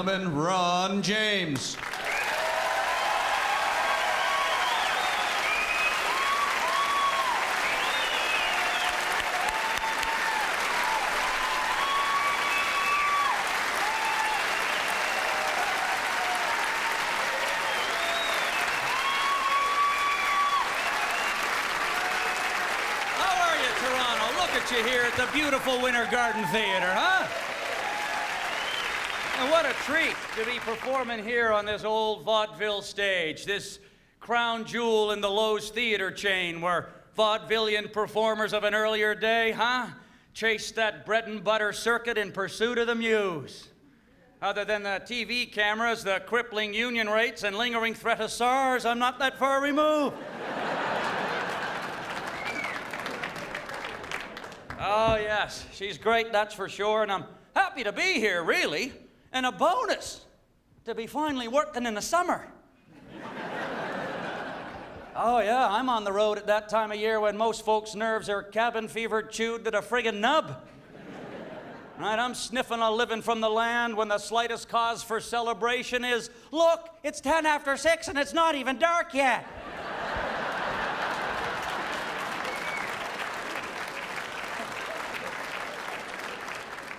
gentlemen, Ron James. You here at the beautiful Winter Garden Theater, huh? And what a treat to be performing here on this old vaudeville stage, this crown jewel in the Lowe's theater chain where vaudevillian performers of an earlier day, huh, chased that bread and butter circuit in pursuit of the muse. Other than the TV cameras, the crippling union rates, and lingering threat of SARS, I'm not that far removed. Oh, yes, she's great, that's for sure, and I'm happy to be here, really. And a bonus, to be finally working in the summer. Oh, yeah, I'm on the road at that time of year when most folks' nerves are cabin fevered chewed to the friggin' nub. Right, I'm sniffing a living from the land when the slightest cause for celebration is, look, it's 10 after 6 and it's not even dark yet.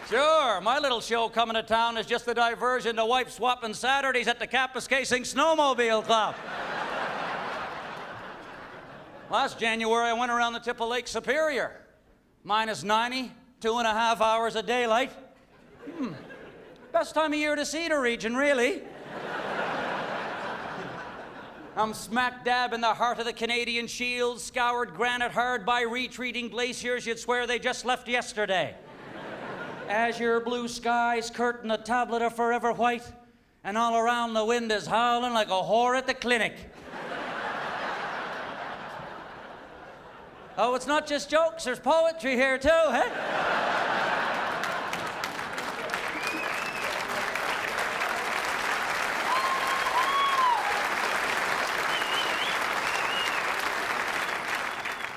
Sure, my little show coming to town is just the diversion to wife-swapping Saturdays at the Kapuskasing Snowmobile Club. Last January, I went around the tip of Lake Superior. Minus 90, 2.5 hours of daylight. Best time of year to see the region, really. I'm smack dab in the heart of the Canadian Shield, scoured granite hard by retreating glaciers you'd swear they just left yesterday. Azure blue skies curtain a tablet of forever white, and all around the wind is howling like a whore at the clinic. Oh, it's not just jokes, there's poetry here too, eh?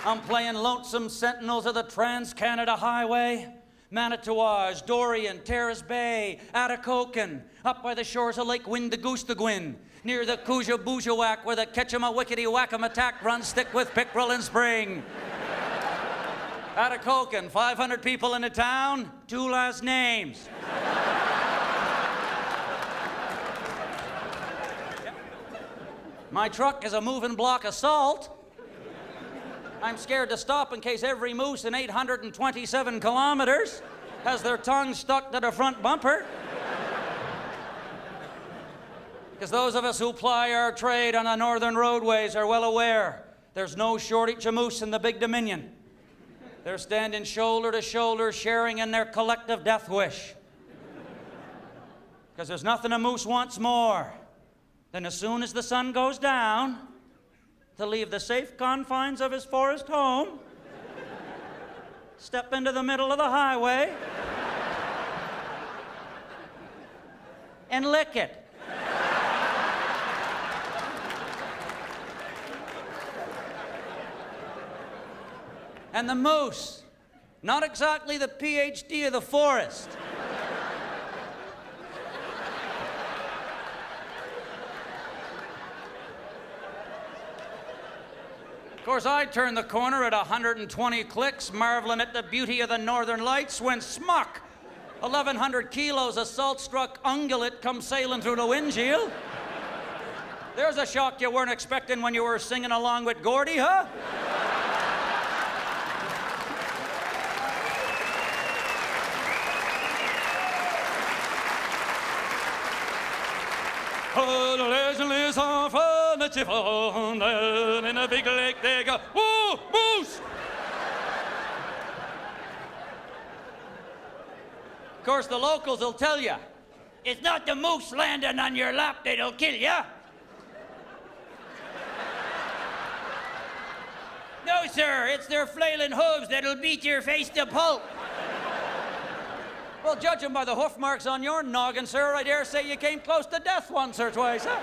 I'm playing lonesome sentinels of the Trans-Canada Highway. Manitouage, Dorian, Terrace Bay, Atikokan, up by the shores of Lake Windagoostaguin, near the Kuja-Boojawak where the Ketchum-a-Wickety-Whack'em-Attack runs thick with pickerel in spring. Atikokan, 500 people in the town, 2 last names. My truck is a moving block of salt. I'm scared to stop in case every moose in 827 kilometers has their tongue stuck to the front bumper. Because those of us who ply our trade on the northern roadways are well aware there's no shortage of moose in the Big Dominion. They're standing shoulder to shoulder, sharing in their collective death wish. Because there's nothing a moose wants more than as soon as the sun goes down, to leave the safe confines of his forest home, step into the middle of the highway, and lick it. And the moose, not exactly the PhD of the forest. Of course, I turned the corner at 120 clicks, marveling at the beauty of the northern lights, when smuck, 1,100 kilos of salt-struck ungulate come sailing through the windshield. There's a shock you weren't expecting when you were singing along with Gordy, huh? Oh, the legend lives on from the tip of in a big lake they go, woo, moose! Of course, the locals will tell you, it's not the moose landing on your lap that'll kill you. No, sir, it's their flailing hooves that'll beat your face to pulp. Well, judging by the hoof marks on your noggin, sir, I dare say you came close to death once or twice, huh?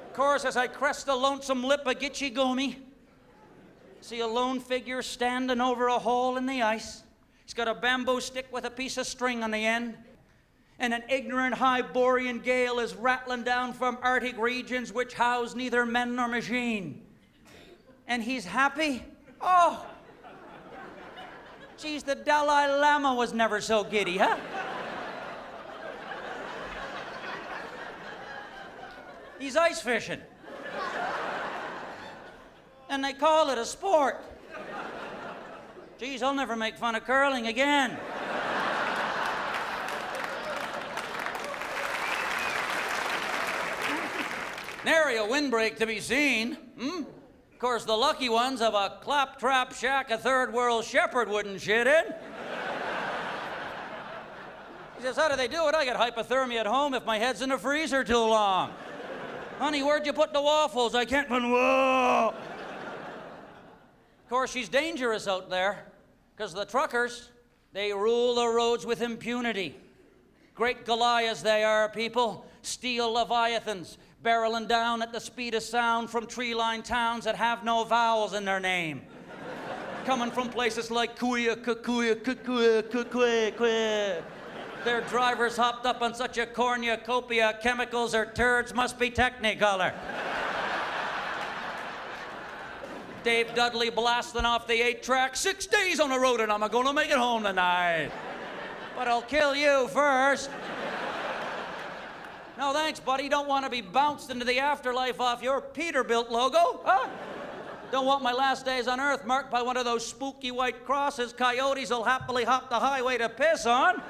Of course, as I crest the lonesome lip of Gitchigumi, see a lone figure standing over a hole in the ice, He's got a bamboo stick with a piece of string on the end. And an ignorant Hyborian gale is rattling down from Arctic regions which house neither men nor machine. And he's happy? Oh! Geez, the Dalai Lama was never so giddy, huh? He's ice fishing. And they call it a sport. Geez, I'll never make fun of curling again. Nary a windbreak to be seen. Of course, the lucky ones have a claptrap shack a third world shepherd wouldn't shit in. He says, how do they do it? I get hypothermia at home if my head's in the freezer too long. Honey, where'd you put the waffles? I can't run. Whoa! Of course, she's dangerous out there, because the truckers, they rule the roads with impunity. Great Goliaths they are, people. Steel leviathans, barreling down at the speed of sound from tree-lined towns that have no vowels in their name. Coming from places like Kuya, Kukuya, Kukuya, Kukuya, Kuya. Their drivers hopped up on such a cornucopia of chemicals their turds must be Technicolor. Dave Dudley blasting off the 8-track, 6 days on the road and I'm gonna make it home tonight. But I'll kill you first. No thanks, buddy. Don't want to be bounced into the afterlife off your Peterbilt logo, huh? Don't want my last days on Earth marked by one of those spooky white crosses coyotes will happily hop the highway to piss on.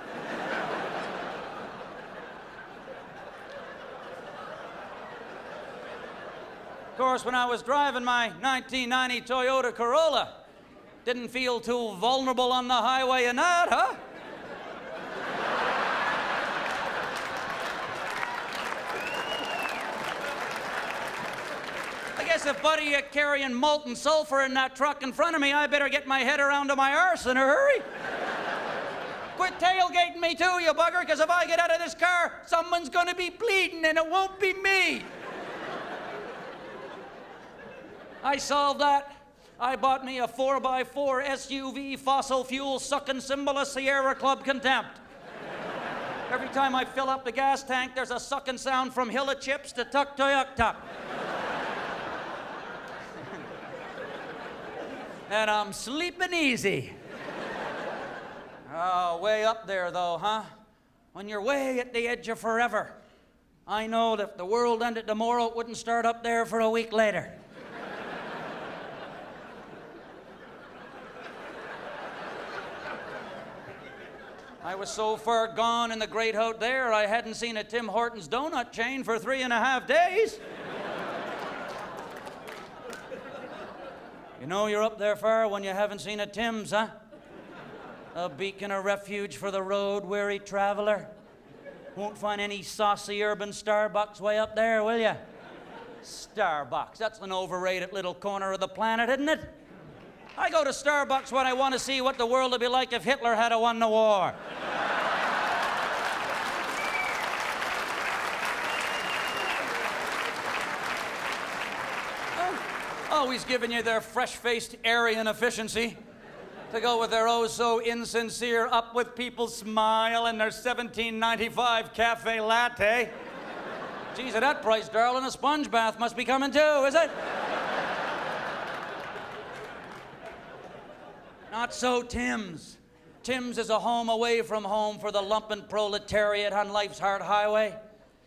Of course, when I was driving my 1990 Toyota Corolla, didn't feel too vulnerable on the highway in that, huh? I guess if, buddy, you're carrying molten sulfur in that truck in front of me, I better get my head around to my arse in a hurry. Quit tailgating me too, you bugger, because if I get out of this car, someone's gonna be bleeding and it won't be me. I solved that. I bought me a 4x4 SUV fossil fuel sucking symbol of Sierra Club contempt. Every time I fill up the gas tank, there's a sucking sound from Hill of Chips to Tuk Tuyuk Tuk. And I'm sleeping easy. Oh, way up there though, huh? When you're way at the edge of forever. I know that if the world ended tomorrow, it wouldn't start up there for a week later. I was so far gone in the great out there, I hadn't seen a Tim Hortons donut chain for 3.5 days. You know you're up there far when you haven't seen a Tim's, huh? A beacon of refuge for the road-weary traveler. Won't find any saucy urban Starbucks way up there, will you? Starbucks, that's an overrated little corner of the planet, isn't it? I go to Starbucks when I want to see what the world would be like if Hitler had won the war. Always giving you their fresh-faced Aryan efficiency to go with their oh-so insincere up with people smile and their $17.95 cafe latte. Geez, at that price, darling, a sponge bath must be coming too, is it? Not so Tim's. Tim's is a home away from home for the lumpen proletariat on life's hard highway.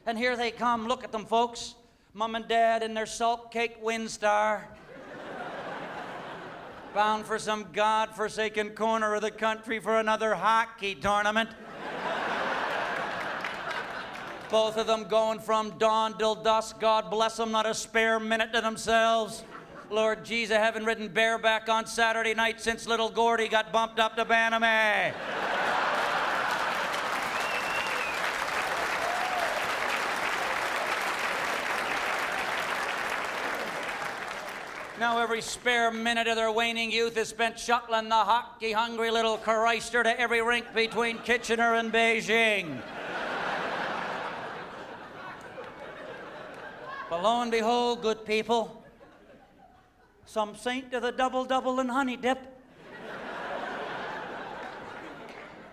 And here they come. Look at them, folks. Mom and Dad in their salt-caked Windstar. Bound for some God-forsaken corner of the country for another hockey tournament. Both of them going from dawn till dusk. God bless them, not a spare minute to themselves. Lord Jesus, I haven't ridden bareback on Saturday night since little Gordy got bumped up to Baname. Now every spare minute of their waning youth is spent shuttling the hockey-hungry little Chrysler to every rink between Kitchener and Beijing. But lo and behold, good people, some saint to the double-double and honey dip.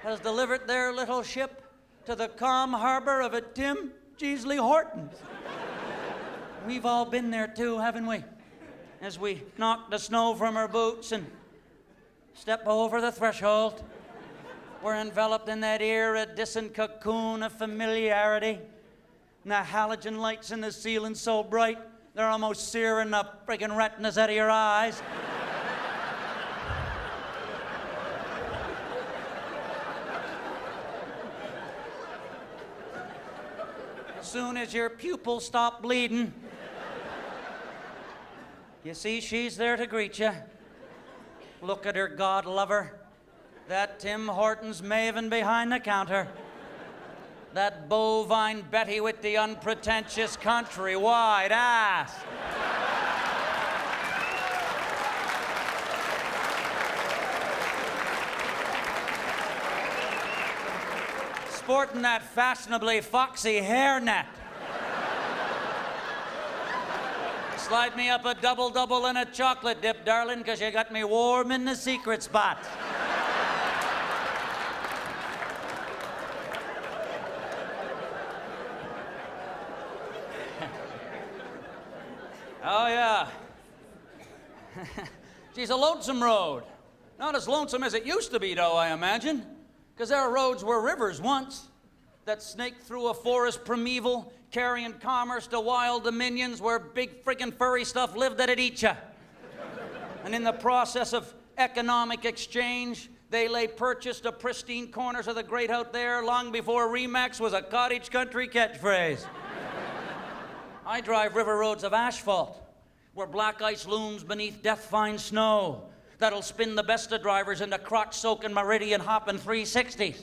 has delivered their little ship to the calm harbor of a Tim Jeasley Hortons. We've all been there too, haven't we? As we knock the snow from our boots and step over the threshold, we're enveloped in that iridescent cocoon of familiarity. And the halogen lights in the ceiling so bright, they're almost searing the friggin' retinas out of your eyes. As soon as your pupils stop bleeding, you see she's there to greet you. Look at her, God lover. That Tim Hortons maven behind the counter. That bovine Betty with the unpretentious country-wide ass. Sporting that fashionably foxy hairnet. Slide me up a double-double and a chocolate dip, darling, because you got me warm in the secret spot. Oh, yeah. Geez, a lonesome road. Not as lonesome as it used to be, though, I imagine. Because our roads were rivers once that snaked through a forest primeval, carrying commerce to wild dominions where big freaking furry stuff lived that'd eat ya. And in the process of economic exchange, they lay purchase to pristine corners of the great out there long before Remax was a cottage country catchphrase. I drive river roads of asphalt, where black ice looms beneath death-fine snow that'll spin the best of drivers into crotch-soaking meridian hopping 360s.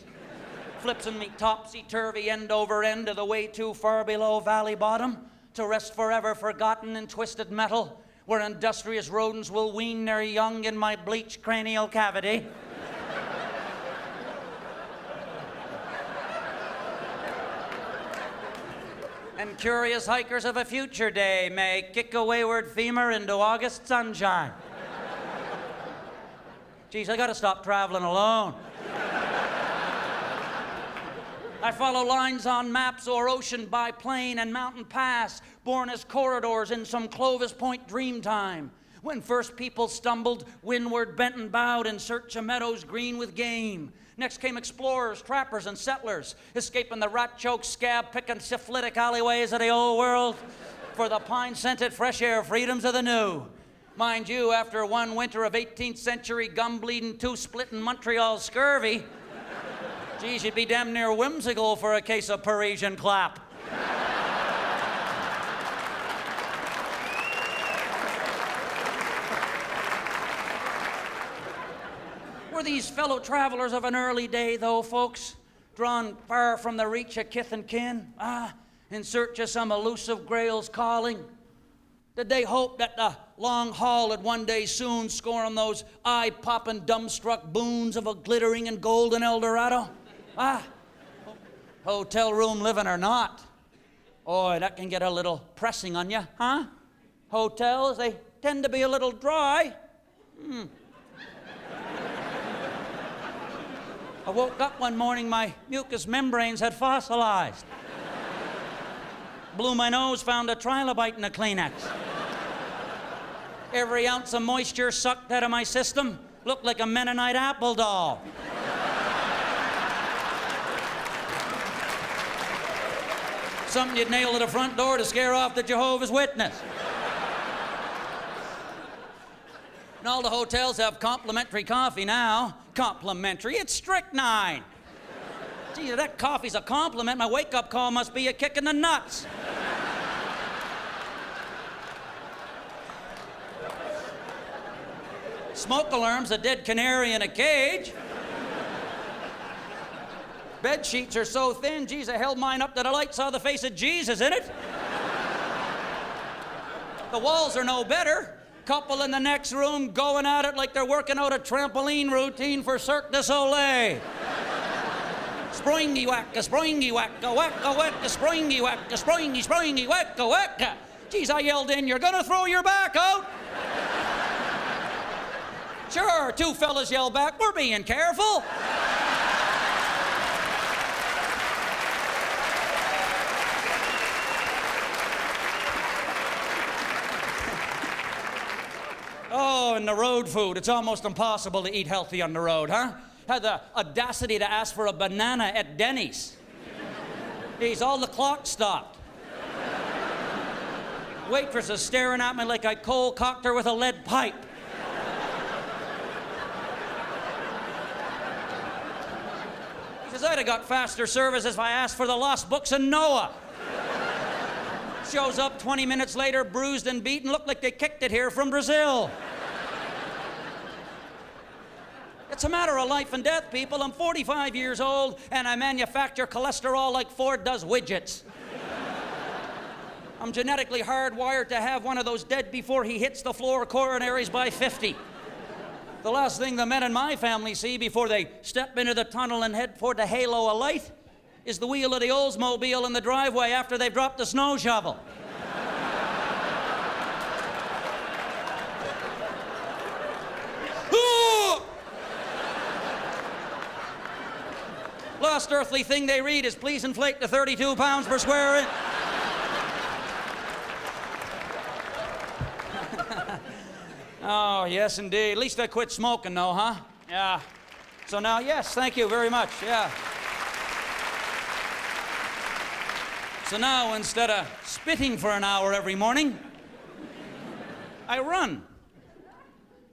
Flips and me topsy-turvy end over end to the way too far below valley bottom to rest forever forgotten in twisted metal, where industrious rodents will wean their young in my bleached cranial cavity. And curious hikers of a future day may kick a wayward femur into August sunshine. Geez, I gotta stop traveling alone. I follow lines on maps o'er ocean by plain and mountain pass, born as corridors in some Clovis Point dream time, when first people stumbled, windward bent and bowed in search of meadows green with game. Next came explorers, trappers, and settlers, escaping the rat-choked, scab-picking, syphilitic alleyways of the old world for the pine-scented fresh air freedoms of the new. Mind you, after one winter of 18th century gum-bleeding, tooth-splitting Montreal scurvy, geez, you'd be damn near whimsical for a case of Parisian clap. Were these fellow travelers of an early day, though, folks, drawn far from the reach of kith and kin, in search of some elusive grail's calling? Did they hope that the long haul would one day soon score them those eye-popping, dumbstruck boons of a glittering and golden El Dorado? Hotel room living or not. Boy, that can get a little pressing on you, huh? Hotels, they tend to be a little dry. I woke up one morning, my mucous membranes had fossilized. Blew my nose, found a trilobite in a Kleenex. Every ounce of moisture sucked out of my system looked like a Mennonite apple doll. Something you'd nail to the front door to scare off the Jehovah's Witness. And all the hotels have complimentary coffee now. Complimentary? It's strychnine. Gee, if that coffee's a compliment, my wake-up call must be a kick in the nuts. Smoke alarm's a dead canary in a cage. Bed sheets are so thin, geez, I held mine up to the light, saw the face of Jesus in it. The walls are no better. Couple in the next room going at it like they're working out a trampoline routine for Cirque du Soleil. Springy wacka, springy wacka, wacka wacka, springy wacka, springy, springy wacka wacka. Geez, I yelled in, you're gonna throw your back out? Sure, two fellas yell back, we're being careful. in the road food. It's almost impossible to eat healthy on the road, huh? Had the audacity to ask for a banana at Denny's. Geez, all the clocks stopped. Waitress is staring at me like I cold-cocked her with a lead pipe. He says, I'd have got faster service if I asked for the lost books of Noah. Shows up 20 minutes later, bruised and beaten, looked like they kicked it here from Brazil. It's a matter of life and death, people. I'm 45 years old, and I manufacture cholesterol like Ford does widgets. I'm genetically hardwired to have one of those dead before he hits the floor coronaries by 50. The last thing the men in my family see before they step into the tunnel and head for the halo of light is the wheel of the Oldsmobile in the driveway after they've dropped the snow shovel. Last earthly thing they read is please inflate to 32 pounds per square inch. Oh, yes, indeed. At least I quit smoking, though, huh? Yeah. So now, yes, thank you very much, yeah. So now, instead of spitting for an hour every morning, I run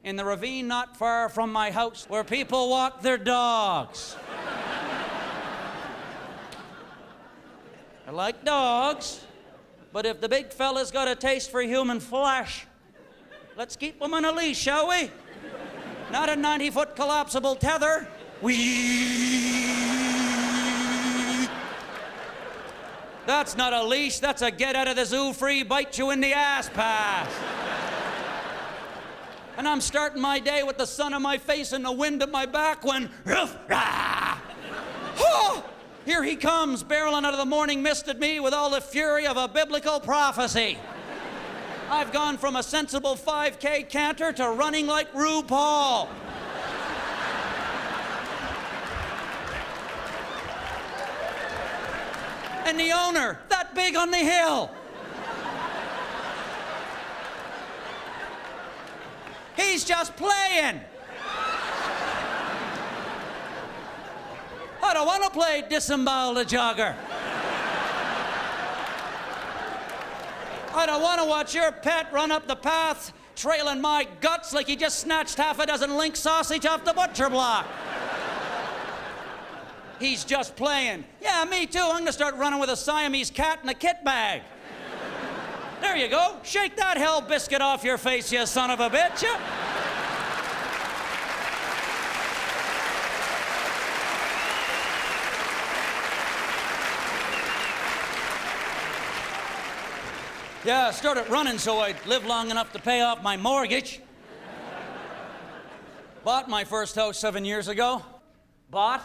in the ravine not far from my house where people walk their dogs. I like dogs, but if the big fella's got a taste for human flesh, let's keep him on a leash, shall we? Not a 90-foot collapsible tether. That's not a leash, that's a get out of the zoo free, bite you in the ass pass. And I'm starting my day with the sun on my face and the wind at my back when, here he comes, barreling out of the morning mist at me with all the fury of a biblical prophecy. I've gone from a sensible 5K canter to running like RuPaul. And the owner, that big on the hill. He's just playing. I don't want to play disembowel the jogger. I don't want to watch your pet run up the path trailing my guts like he just snatched half a dozen link sausage off the butcher block. He's just playing. Yeah, me too. I'm going to start running with a Siamese cat in a kit bag. There you go. Shake that hell biscuit off your face, you son of a bitch. Yeah, I started running so I'd live long enough to pay off my mortgage. Bought my first house 7 years ago. Bought?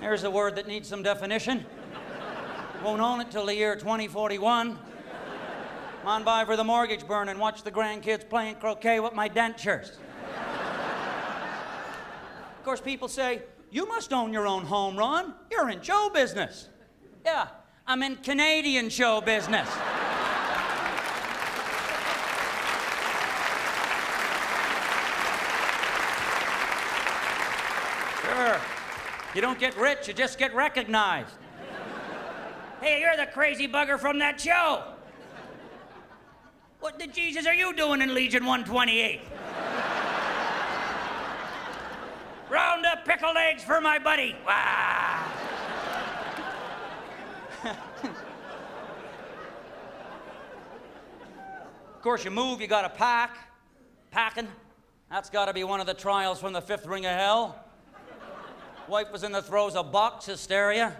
There's a word that needs some definition. Won't own it till the year 2041. Come on by for the mortgage burn and watch the grandkids playing croquet with my dentures. Of course, people say, you must own your own home, Ron. You're in show business. Yeah. I'm in Canadian show business. Sure. You don't get rich, you just get recognized. Hey, you're the crazy bugger from that show. What the Jesus are you doing in Legion 128? Round up pickled eggs for my buddy. Wow. Of course, you move, you gotta pack. Packing, that's gotta be one of the trials from the fifth ring of hell. Wife was in the throes of box hysteria.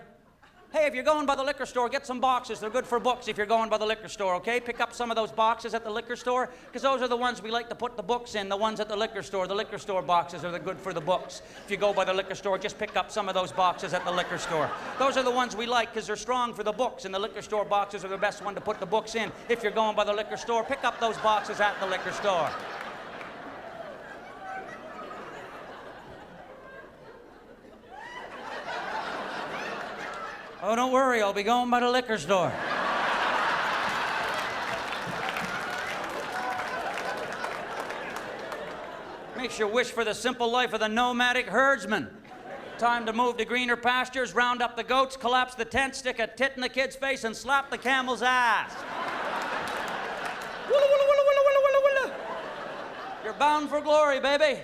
Hey, if you're going by the liquor store, get some boxes. They're good for books if you're going by the liquor store, okay? Pick up some of those boxes at the liquor store, because those are the ones we like to put the books in, the ones at the liquor store. The liquor store boxes are the good for the books. If you go by the liquor store, just pick up some of those boxes at the liquor store. Those are the ones we like because they're strong for the books, and the liquor store boxes are the best one to put the books in. If you're going by the liquor store, pick up those boxes at the liquor store. Oh, don't worry, I'll be going by the liquor store. Makes you wish for the simple life of the nomadic herdsman. Time to move to greener pastures, round up the goats, collapse the tent, stick a tit in the kid's face, and slap the camel's ass. Willa, willa, willa, willa, willa, willa, willa. You're bound for glory, baby.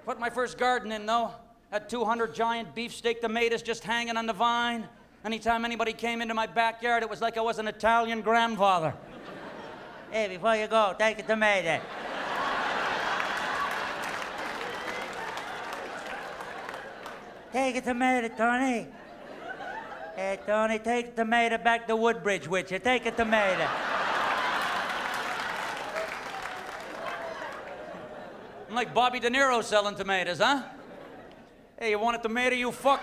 Put my first garden in, though. Had 200 giant beefsteak tomatoes just hanging on the vine. Anytime anybody came into my backyard, it was like I was an Italian grandfather. Hey, before you go, take a tomato. Take a tomato, Tony. Hey, Tony, take a tomato back to Woodbridge with you. Take a tomato. I'm like Bobby De Niro selling tomatoes, huh? Hey, you want a tomato, you fuck?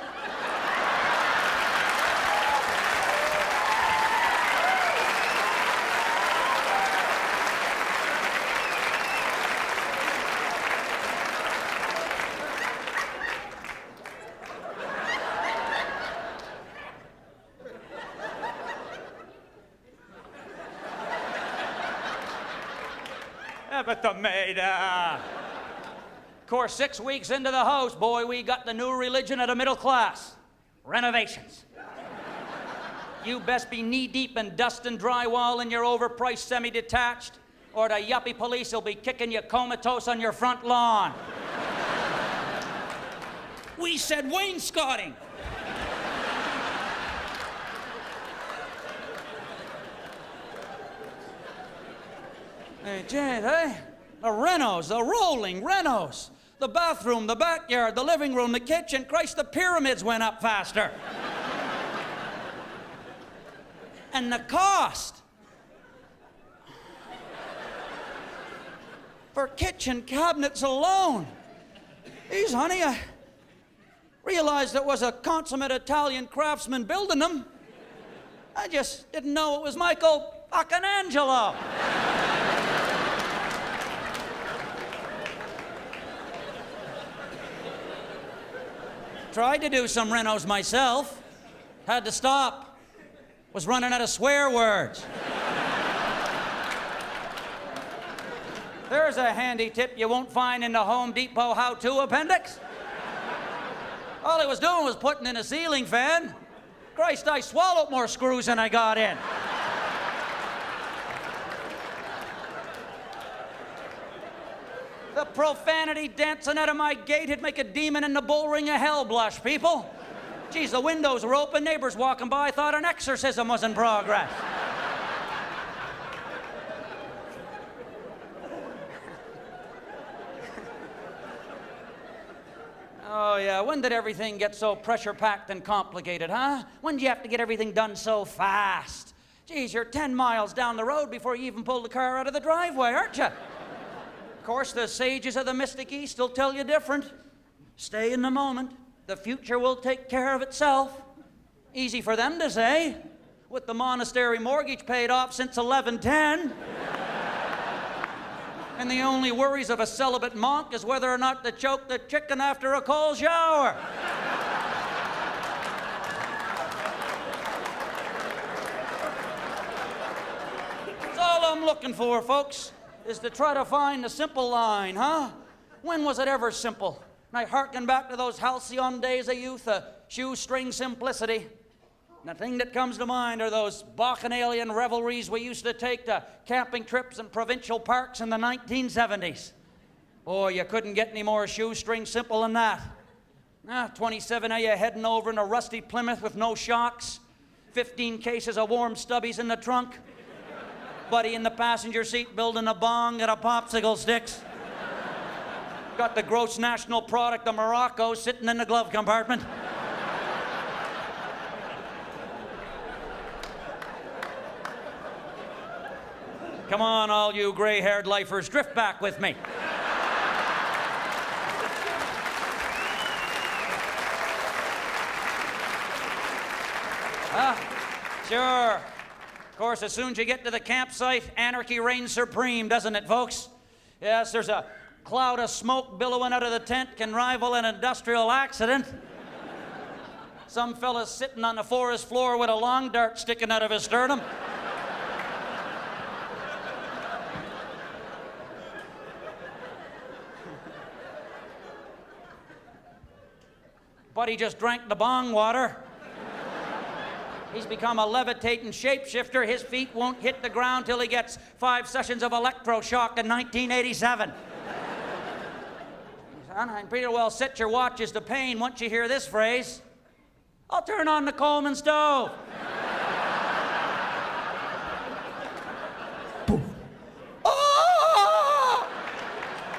Have a tomato. Of course, 6 weeks into the house, boy, we got the new religion of the middle class. Renovations. You best be knee-deep in dust and drywall in your overpriced semi-detached, or the yuppie police will be kicking you comatose on your front lawn. We said wainscoting. Hey, Jane, hey? The renos, the rolling renos. The bathroom, the backyard, the living room, the kitchen. Christ, the pyramids went up faster. And the cost for kitchen cabinets alone. Geez, honey, I realized it was a consummate Italian craftsman building them. I just didn't know it was Michael fucking Angelo. Tried to do some renos myself. Had to stop. Was running out of swear words. There's a handy tip you won't find in the Home Depot how-to appendix. All he was doing was putting in a ceiling fan. Christ, I swallowed more screws than I got in. The profanity dancing out of my gate would make a demon in the bull ring of hell blush, people. Geez, the windows were open, neighbors walking by thought an exorcism was in progress. Oh, yeah, when did everything get so pressure-packed and complicated, huh? When do you have to get everything done so fast? Geez, you're 10 miles down the road before you even pull the car out of the driveway, aren't you? Of course, the sages of the Mystic East will tell you different. Stay in the moment. The future will take care of itself. Easy for them to say, with the monastery mortgage paid off since 1110. And the only worries of a celibate monk is whether or not to choke the chicken after a cold shower. That's all I'm looking for, folks, is to try to find the simple line, huh? When was it ever simple? And I hearken back to those halcyon days of youth, shoestring simplicity. And the thing that comes to mind are those bacchanalian revelries we used to take to camping trips in provincial parks in the 1970s. Boy, you couldn't get any more shoestring simple than that. 27 of you heading over in a rusty Plymouth with no shocks, 15 cases of warm stubbies in the trunk, buddy in the passenger seat building a bong out of popsicle sticks. Got the gross national product of Morocco sitting in the glove compartment. Come on, all you gray-haired lifers, drift back with me. Sure. Of course, as soon as you get to the campsite, anarchy reigns supreme, doesn't it, folks? Yes, there's a cloud of smoke billowing out of the tent can rival an industrial accident. Some fella's sitting on the forest floor with a long dart sticking out of his sternum. but he just drank the bong water. He's become a levitating shapeshifter. His feet won't hit the ground till he gets 5 sessions of electroshock in 1987. Son, I'd pretty well set your watches to pain once you hear this phrase. I'll turn on the Coleman stove. Oh!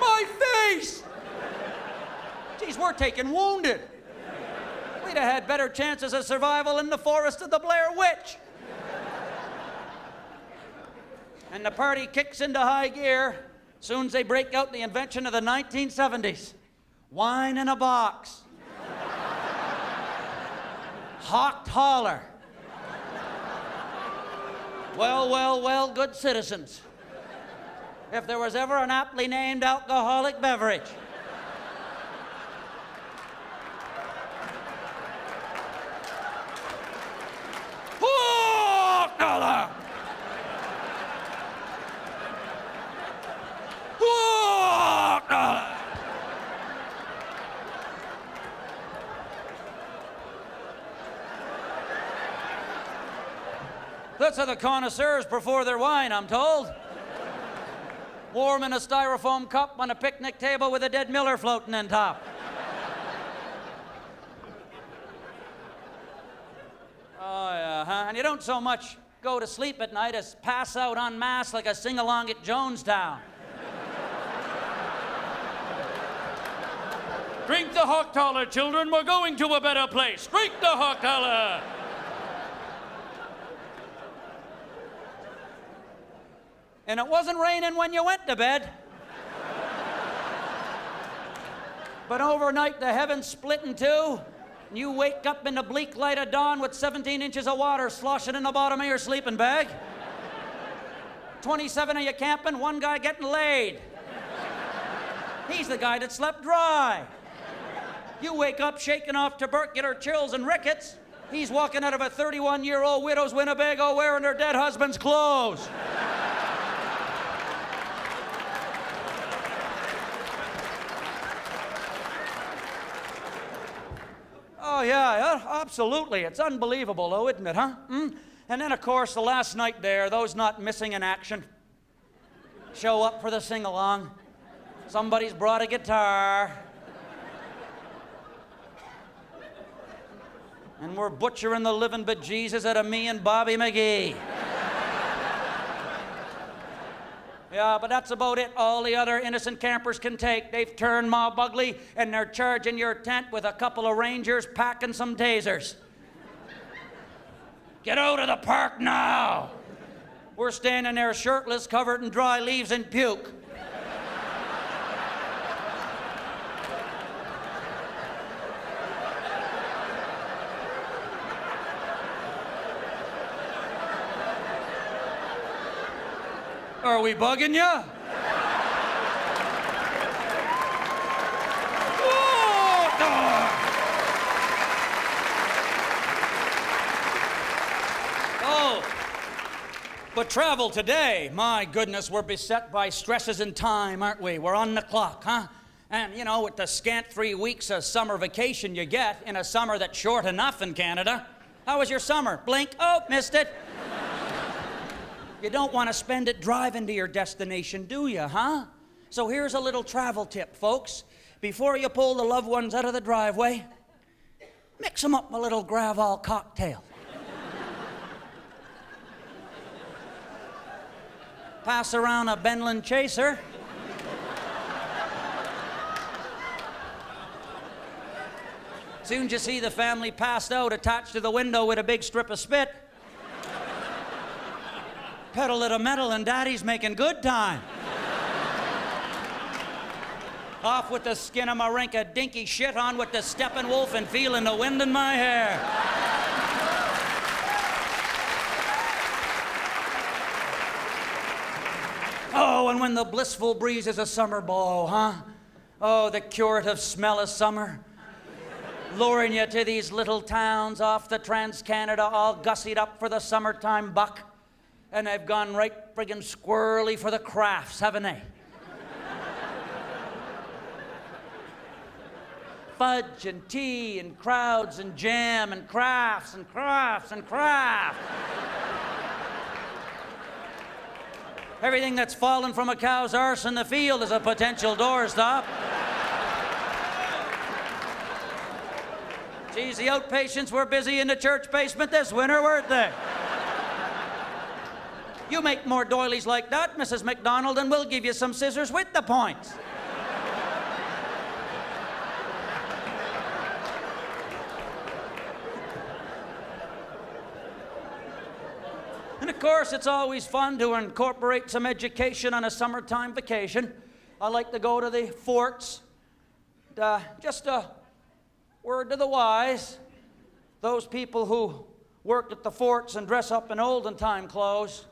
My face! Geez, we're taking wounded. We'd have had better chances of survival in the forest of the Blair Witch. And the party kicks into high gear soon as they break out the invention of the 1970s. Wine in a box. Hawked holler. Well, good citizens. If there was ever an aptly named alcoholic beverage. Hawked holler. Hawked holler. That's how the connoisseurs prefer their wine, I'm told. Warm in a styrofoam cup on a picnic table with a dead Miller floating on top. Oh, yeah, huh? And you don't so much go to sleep at night as pass out en masse like a sing-along at Jonestown. Drink the Hochtaler, children. We're going to a better place. Drink the Hochtaler. And it wasn't raining when you went to bed. But overnight, the heavens split in two, and you wake up in the bleak light of dawn with 17 inches of water sloshing in the bottom of your sleeping bag. 27 of you camping, one guy getting laid. He's the guy that slept dry. You wake up shaking off tubercular chills and rickets. He's walking out of a 31-year-old widow's Winnebago wearing her dead husband's clothes. Oh, yeah, absolutely. It's unbelievable, though, isn't it, huh? And then, of course, the last night there, those not missing in action show up for the sing-along. Somebody's brought a guitar. And we're butchering the living bejesus out of me and Bobby McGee. Yeah, but that's about it. All the other innocent campers can take. They've turned mob ugly, and they're charging your tent with a couple of rangers packing some tasers. Get out of the park now! We're standing there shirtless, covered in dry leaves and puke. Are we bugging you? Oh, but travel today, my goodness, we're beset by stresses in time, aren't we? We're on the clock, huh? And, you know, with the scant 3 weeks of summer vacation you get in a summer that's short enough in Canada. How was your summer? Blink, oh, missed it. You don't want to spend it driving to your destination, do you, huh? So here's a little travel tip, folks. Before you pull the loved ones out of the driveway, mix them up a little Gravol cocktail. Pass around a Benlin chaser. Soon as you see the family passed out attached to the window with a big strip of spit, pedal to the metal and Daddy's making good time. Off with the skin of my rinka dinky shit, on with the Steppenwolf and feeling the wind in my hair. Oh, and when the blissful breezes of summer blow, huh? Oh, the curative smell of summer. Luring you to these little towns off the Trans-Canada, all gussied up for the summertime buck. And they've gone right friggin' squirrely for the crafts, haven't they? fudge and tea and crowds and jam and crafts and crafts and crafts. Everything that's fallen from a cow's arse in the field is a potential doorstop. Geez, the outpatients were busy in the church basement this winter, weren't they? You make more doilies like that, Mrs. McDonald, and we'll give you some scissors with the points. And of course, it's always fun to incorporate some education on a summertime vacation. I like to go to the forts. Just a word to the wise. Those people who work at the forts and dress up in olden time clothes,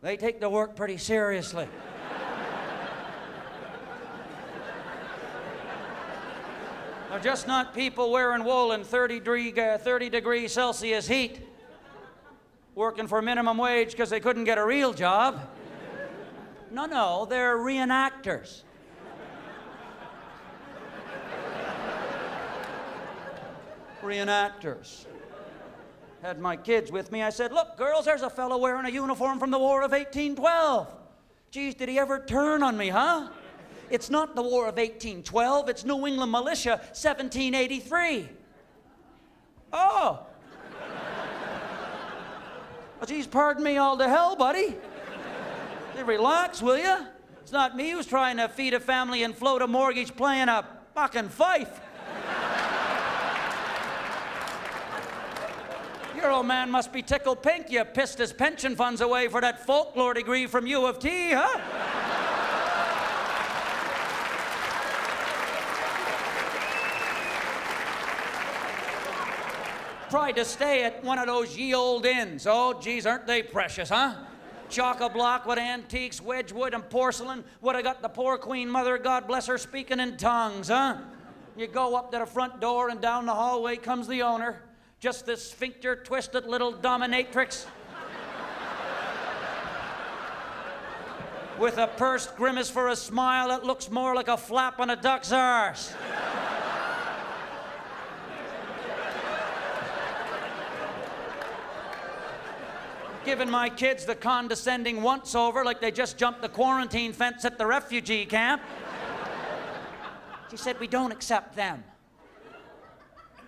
they take their work pretty seriously. They're just not people wearing wool in 30 degree Celsius heat, working for minimum wage because they couldn't get a real job. No, they're reenactors. Reenactors. Had my kids with me. I said, look, girls, there's a fellow wearing a uniform from the War of 1812. Geez, did he ever turn on me, huh? It's not the War of 1812, it's New England Militia, 1783. Oh. Well, geez, pardon me all to hell, buddy. Hey, relax, will you? It's not me who's trying to feed a family and float a mortgage playing a fucking fife. Your old man must be tickled pink. You pissed his pension funds away for that folklore degree from U of T, huh? Tried to stay at one of those ye old inns. Oh, geez, aren't they precious, huh? Chock-a-block with antiques, Wedgwood, and porcelain. Would have got the poor Queen Mother, God bless her, speaking in tongues, huh? You go up to the front door, and down the hallway comes the owner. Just this sphincter-twisted little dominatrix. With a pursed grimace for a smile that looks more like a flap on a duck's arse. Giving my kids the condescending once-over like they just jumped the quarantine fence at the refugee camp. She said, we don't accept them.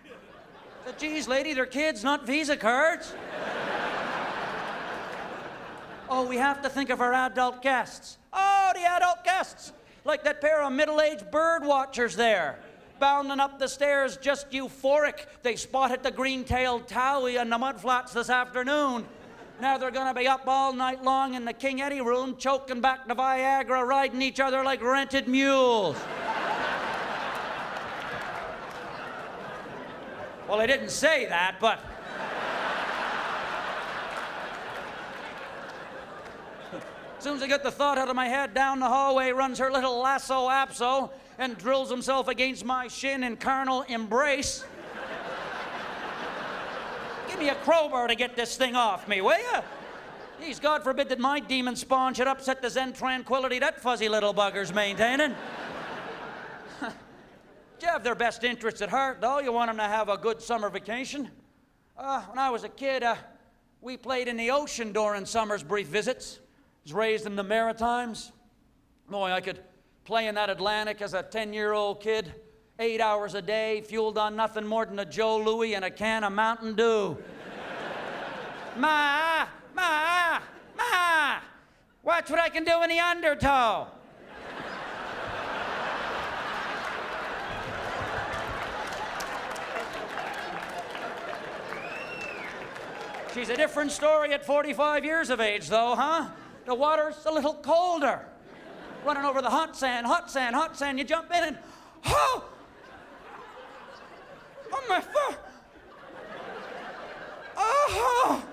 I said, geez, lady, they're kids, not Visa cards. Oh, we have to think of our adult guests. Oh, the adult guests. Like that pair of middle-aged bird watchers there. Bounding up the stairs, just euphoric. They spotted the green-tailed towie on the mudflats this afternoon. Now they're gonna be up all night long in the King Eddie room, choking back the Viagra, riding each other like rented mules. Well, I didn't say that, but... As soon as I get the thought out of my head, down the hallway runs her little lasso apso and drills himself against my shin in carnal embrace. Give me a crowbar to get this thing off me, will you? Geez, God forbid that my demon spawn should upset the Zen tranquility that fuzzy little bugger's maintaining. You have their best interests at heart, though. You want them to have a good summer vacation. When I was a kid, we played in the ocean during summer's brief visits. Was raised in the Maritimes. Boy, I could play in that Atlantic as a 10-year-old kid, 8 hours a day, fueled on nothing more than a Joe Louis and a can of Mountain Dew. Ma, watch what I can do in the undertow. She's a different story at 45 years of age, though, huh? The water's a little colder. Running over the hot sand, you jump in and, oh! Oh, my foot! Oh!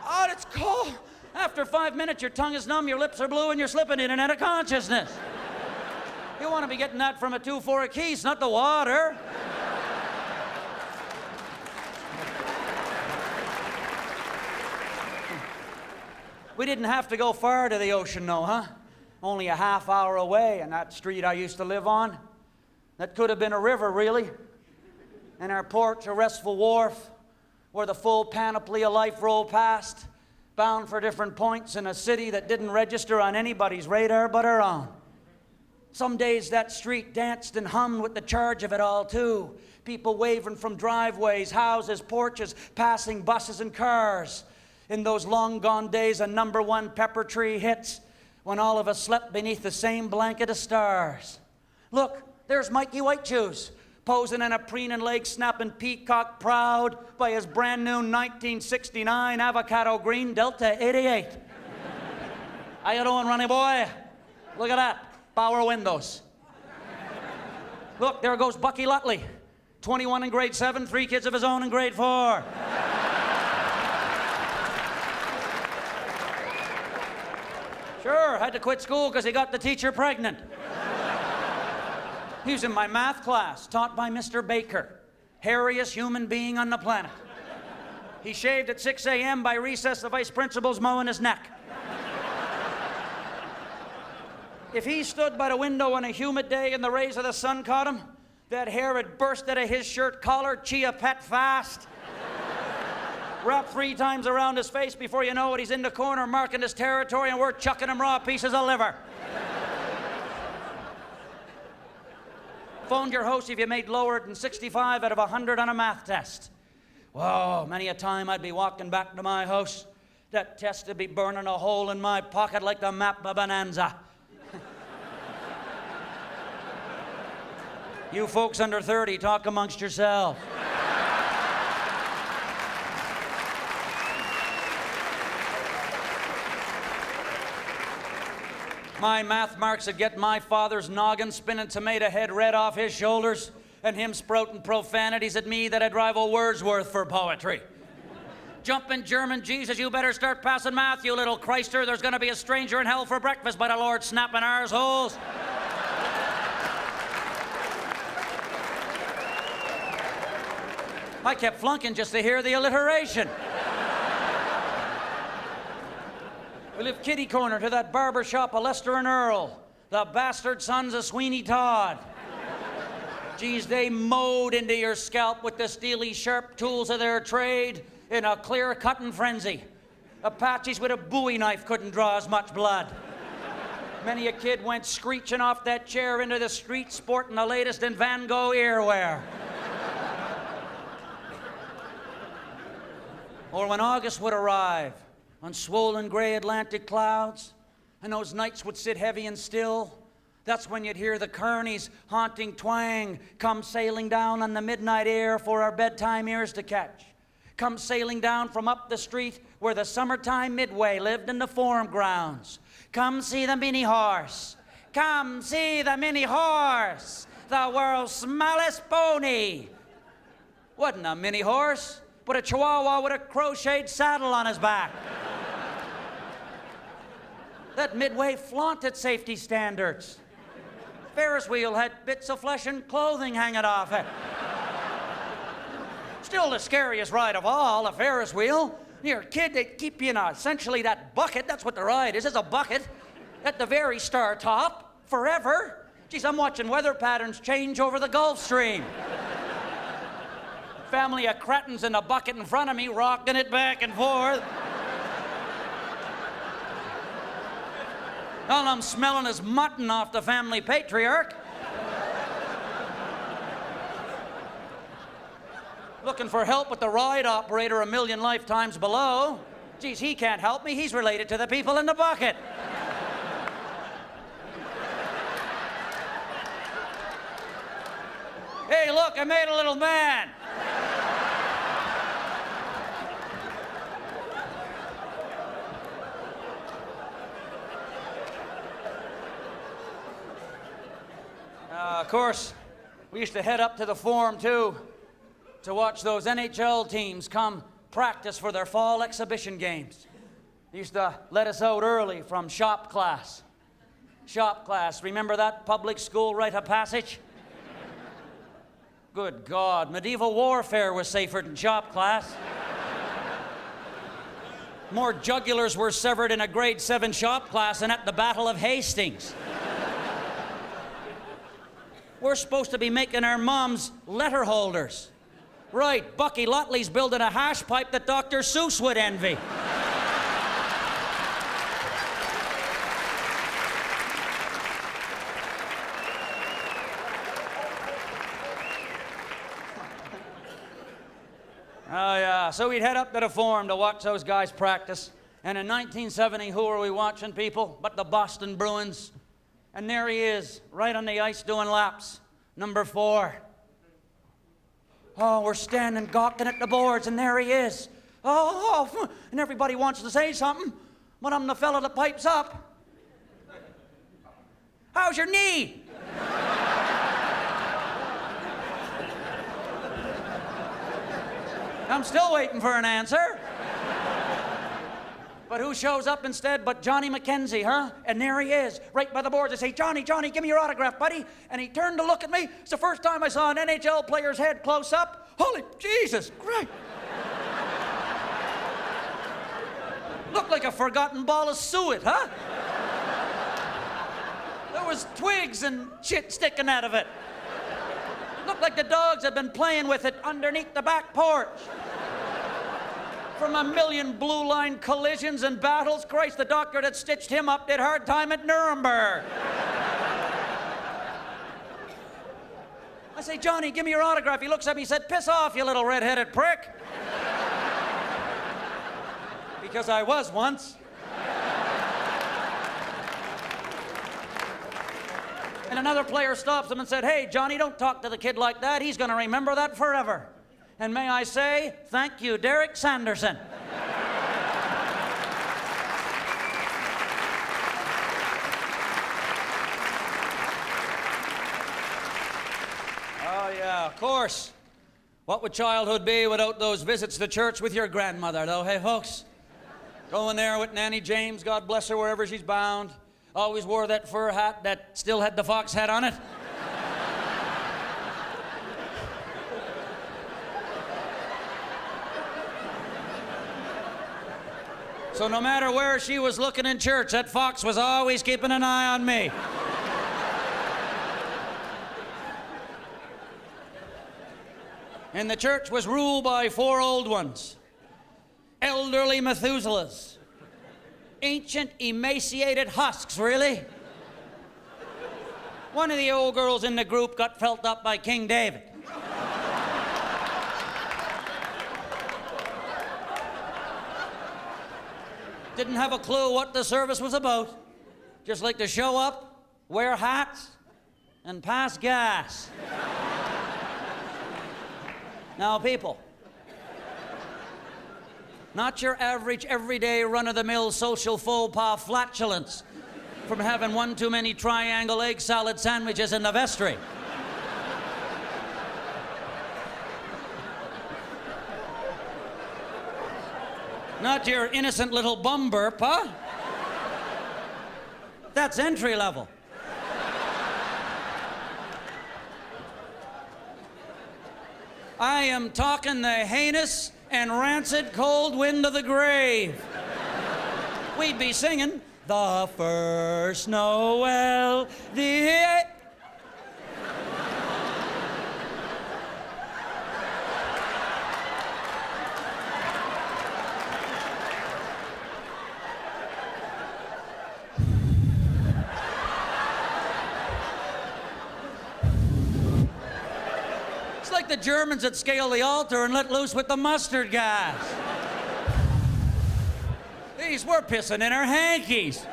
Oh, it's cold. After 5 minutes, your tongue is numb, your lips are blue, and you're slipping in and out of consciousness. You want to be getting that from a 2-4 Keys, not the water. We didn't have to go far to the ocean, though, huh? Only a half hour away, in that street I used to live on. that could have been a river, really. And our porch, a restful wharf, where the full panoply of life rolled past, bound for different points in a city that didn't register on anybody's radar but our own. Some days that street danced and hummed with the charge of it all, too. People waving from driveways, houses, porches, passing buses and cars. In those long-gone days of number one pepper tree hits, when all of us slept beneath the same blanket of stars. Look, there's Mikey Whiteshoes, posing in a preening leg, snapping peacock proud by his brand new 1969 avocado green Delta 88. How you doing, Ronnie boy? Look at that. Power windows. Look, there goes Bucky Lutley, 21 in grade 7, 3 kids of his own in grade 4. Sure, had to quit school because he got the teacher pregnant. He was in my math class, taught by Mr. Baker, hairiest human being on the planet. He shaved at 6 a.m. by recess, the vice principal's mowing his neck. If he stood by the window on a humid day and the rays of the sun caught him, that hair had burst out of his shirt collar, chia pet fast. Wrapped 3 times around his face. Before you know it, he's in the corner marking his territory and we're chucking him raw pieces of liver. Phoned your host if you made lower than 65 out of 100 on a math test. Whoa, many a time I'd be walking back to my house. That test would be burning a hole in my pocket like the map of Bonanza. You folks under 30, talk amongst yourselves. My math marks would get my father's noggin spinning tomato head red off his shoulders and him sprouting profanities at me that'd rival Wordsworth for poetry. Jumping German Jesus, you better start passing math, you little Christer. There's gonna be a stranger in hell for breakfast by the Lord snapping arseholes. I kept flunking just to hear the alliteration. We lived kitty corner to that barber shop of Lester and Earl, the bastard sons of Sweeney Todd. Geez, they mowed into your scalp with the steely sharp tools of their trade in a clear cutting frenzy. Apaches with a bowie knife couldn't draw as much blood. Many a kid went screeching off that chair into the street sporting the latest in Van Gogh earwear. Or when August would arrive on swollen gray Atlantic clouds and those nights would sit heavy and still, that's when you'd hear the Kearneys' haunting twang come sailing down on the midnight air for our bedtime ears to catch. Come sailing down from up the street where the summertime midway lived in the forum grounds. Come see the mini horse. Come see the mini horse, the world's smallest pony. Wasn't a mini horse, but a chihuahua with a crocheted saddle on his back. That midway flaunted safety standards. Ferris wheel had bits of flesh and clothing hanging off it. Still the scariest ride of all, a Ferris wheel. You're a kid, they keep you in essentially that bucket. That's what the ride is. It's a bucket at the very star top forever. Geez, I'm watching weather patterns change over the Gulf Stream. Family of cretins in a bucket in front of me, rocking it back and forth. All I'm smelling is mutton off the family patriarch. Looking for help with the ride operator a million lifetimes below. Geez, he can't help me. He's related to the people in the bucket. Hey, look, I made a little man. Of course, we used to head up to the Forum, too, to watch those NHL teams come practice for their fall exhibition games. They used to let us out early from shop class. Shop class, remember that public school rite of passage? Good God, medieval warfare was safer than shop class. More jugulars were severed in a grade 7 shop class than at the Battle of Hastings. We're supposed to be making our moms letter holders. Right, Bucky Lotley's building a hash pipe that Dr. Seuss would envy. Oh, yeah. So we'd head up to the Forum to watch those guys practice. And in 1970, who were we watching, people? But the Boston Bruins. And there he is, right on the ice doing laps. Number 4. Oh, we're standing gawking at the boards, and there he is. Oh, and everybody wants to say something, but I'm the fella that pipes up. How's your knee? I'm still waiting for an answer. But who shows up instead but Johnny McKenzie, huh? And there he is, right by the boards. I say, Johnny, give me your autograph, buddy. And he turned to look at me. It's the first time I saw an NHL player's head close up. Holy Jesus Christ. Looked like a forgotten ball of suet, huh? There was twigs and shit sticking out of it. Looked like the dogs had been playing with it underneath the back porch. From a million blue line collisions and battles, Christ, the doctor that stitched him up did hard time at Nuremberg. I say, Johnny, give me your autograph. He looks at me, he said, piss off, you little red-headed prick. Because I was once. And another player stops him and said, hey, Johnny, don't talk to the kid like that. He's going to remember that forever. And may I say, thank you, Derek Sanderson. Oh, yeah, of course. What would childhood be without those visits to church with your grandmother, though, hey, folks? Going there with Nanny James, God bless her, wherever she's bound. Always wore that fur hat that still had the fox head on it. So no matter where she was looking in church, that fox was always keeping an eye on me. And the church was ruled by 4 old ones. Elderly Methuselahs. Ancient, emaciated husks, really. One of the old girls in the group got felt up by King David. Didn't have a clue what the service was about. Just like to show up, wear hats, and pass gas. Now, people, not your average, everyday, run-of-the-mill social faux pas flatulence from having one too many triangle egg salad sandwiches in the vestry. Not your innocent little bum burp, huh? That's entry level. I am talking the heinous and rancid cold wind of the grave. We'd be singing, the first Noel, the... the Germans that scale the altar and let loose with the mustard gas. These, we're pissing in our hankies.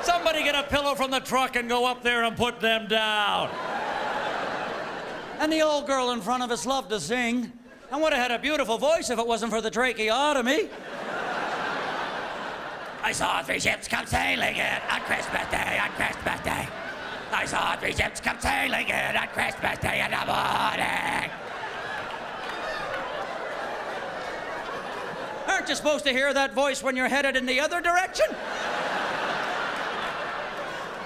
Somebody get a pillow from the truck and go up there and put them down. And the old girl in front of us loved to sing and would have had a beautiful voice if it wasn't for the tracheotomy. I saw 3 ships come sailing in on Christmas Day, on Christmas Day. I saw 3 ships come sailing in on Christmas Day in the morning. Aren't you supposed to hear that voice when you're headed in the other direction?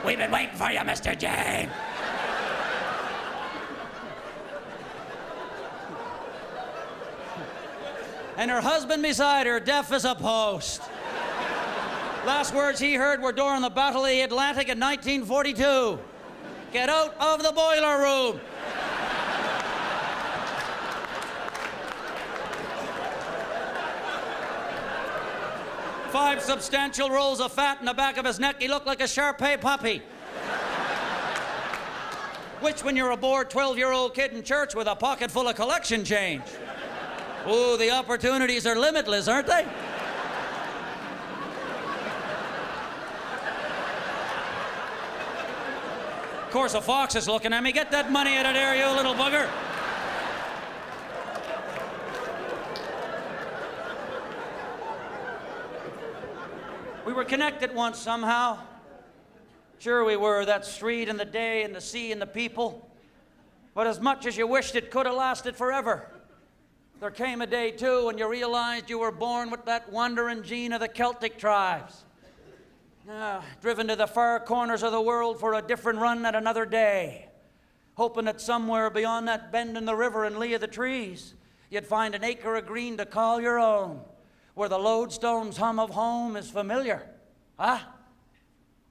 We've been waiting for you, Mr. James. and her husband beside her, deaf as a post. Last words he heard were during the Battle of the Atlantic in 1942. Get out of the boiler room. Five substantial rolls of fat in the back of his neck. He looked like a Shar-Pei puppy. Which, when you're a bored 12-year-old kid in church with a pocket full of collection change. Ooh, the opportunities are limitless, aren't they? Of course, a fox is looking at me. Get that money out of there, you little bugger. We were connected once somehow. Sure we were, that street and the day and the sea and the people. But as much as you wished it could have lasted forever, there came a day, too, when you realized you were born with that wandering gene of the Celtic tribes. Driven to the far corners of the world for a different run at another day, hoping that somewhere beyond that bend in the river in lee of the trees, you'd find an acre of green to call your own, where the lodestone's hum of home is familiar.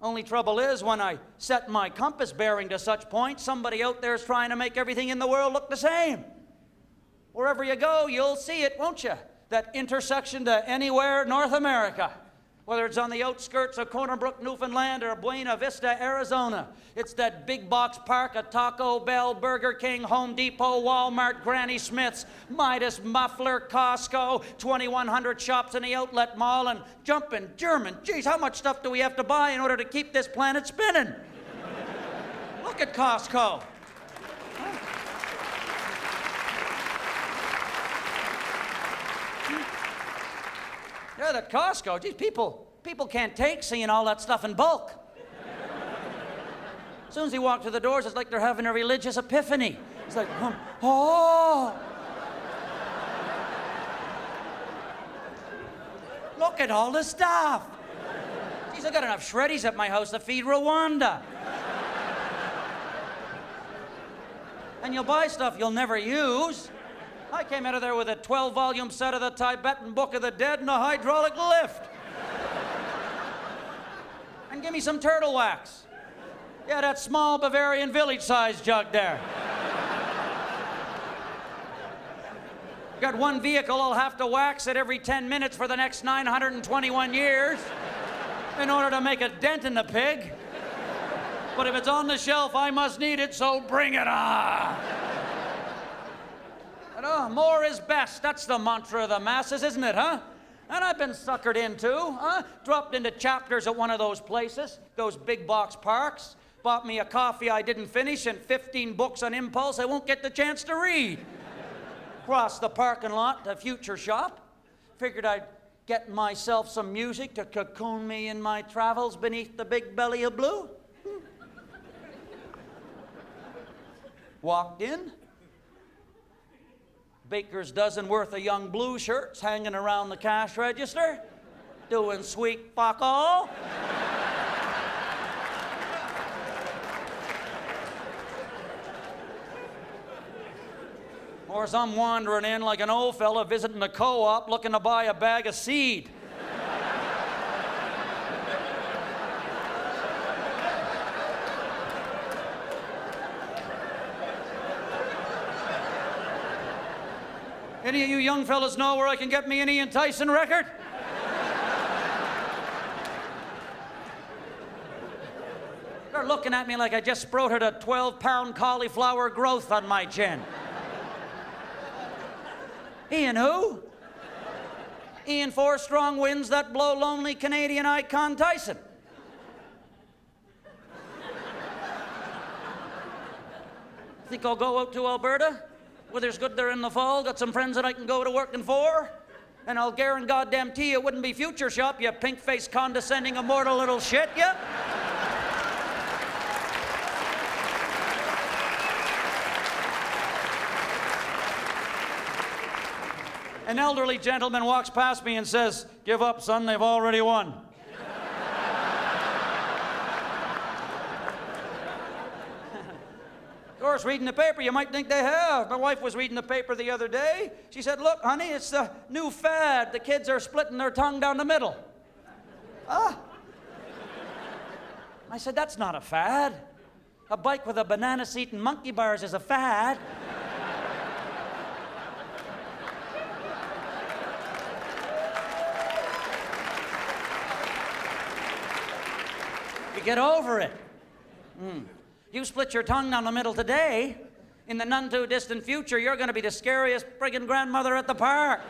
Only trouble is, when I set my compass bearing to such point, somebody out there's trying to make everything in the world look the same. Wherever you go, you'll see it, won't you? That intersection to anywhere North America. Whether it's on the outskirts of Corner Brook, Newfoundland, or Buena Vista, Arizona. It's that big box park at Taco Bell, Burger King, Home Depot, Walmart, Granny Smith's, Midas Muffler, Costco, 2,100 shops in the outlet mall, and jumping German. Geez, how much stuff do we have to buy in order to keep this planet spinning? Look at Costco. Yeah, that Costco, geez, people can't take seeing all that stuff in bulk. As soon as you walk through the doors, it's like they're having a religious epiphany. It's like, oh. Look at all the stuff. Geez, I got enough shreddies at my house to feed Rwanda. And you'll buy stuff you'll never use. I came out of there with a 12-volume set of the Tibetan Book of the Dead and a hydraulic lift. And give me some turtle wax. Yeah, that small Bavarian village-sized jug there. Got one vehicle I'll have to wax it every 10 minutes for the next 921 years in order to make a dent in the pig. But if it's on the shelf, I must need it, so bring it on. And more is best. That's the mantra of the masses, isn't it, huh? And I've been suckered into, dropped into chapters at one of those places, those big box parks, bought me a coffee I didn't finish and 15 books on impulse I won't get the chance to read. Crossed the parking lot to Future Shop. Figured I'd get myself some music to cocoon me in my travels beneath the big belly of blue. Walked in. Baker's dozen worth of young blue shirts hanging around the cash register, doing sweet fuck all. Or as I'm wandering in like an old fella visiting the co-op looking to buy a bag of seed. Any of you young fellas know where I can get me an Ian Tyson record? They're looking at me like I just sprouted a 12-pound cauliflower growth on my chin. Ian who? Ian Four Strong Winds That Blow Lonely Canadian Icon Tyson. Think I'll go out to Alberta? Weather's good there in the fall. Got some friends that I can go to working for. And I'll guarantee it wouldn't be Future Shop, you pink-faced, condescending, immortal little shit, you. An elderly gentleman walks past me and says, "Give up, son, they've already won." Of course, reading the paper, you might think they have. My wife was reading the paper the other day. She said, look, honey, it's the new fad. The kids are splitting their tongue down the middle. Ah. I said, that's not a fad. A bike with a banana seat and monkey bars is a fad. You get over it. You split your tongue down the middle today, in the none too distant future, you're going to be the scariest friggin' grandmother at the park.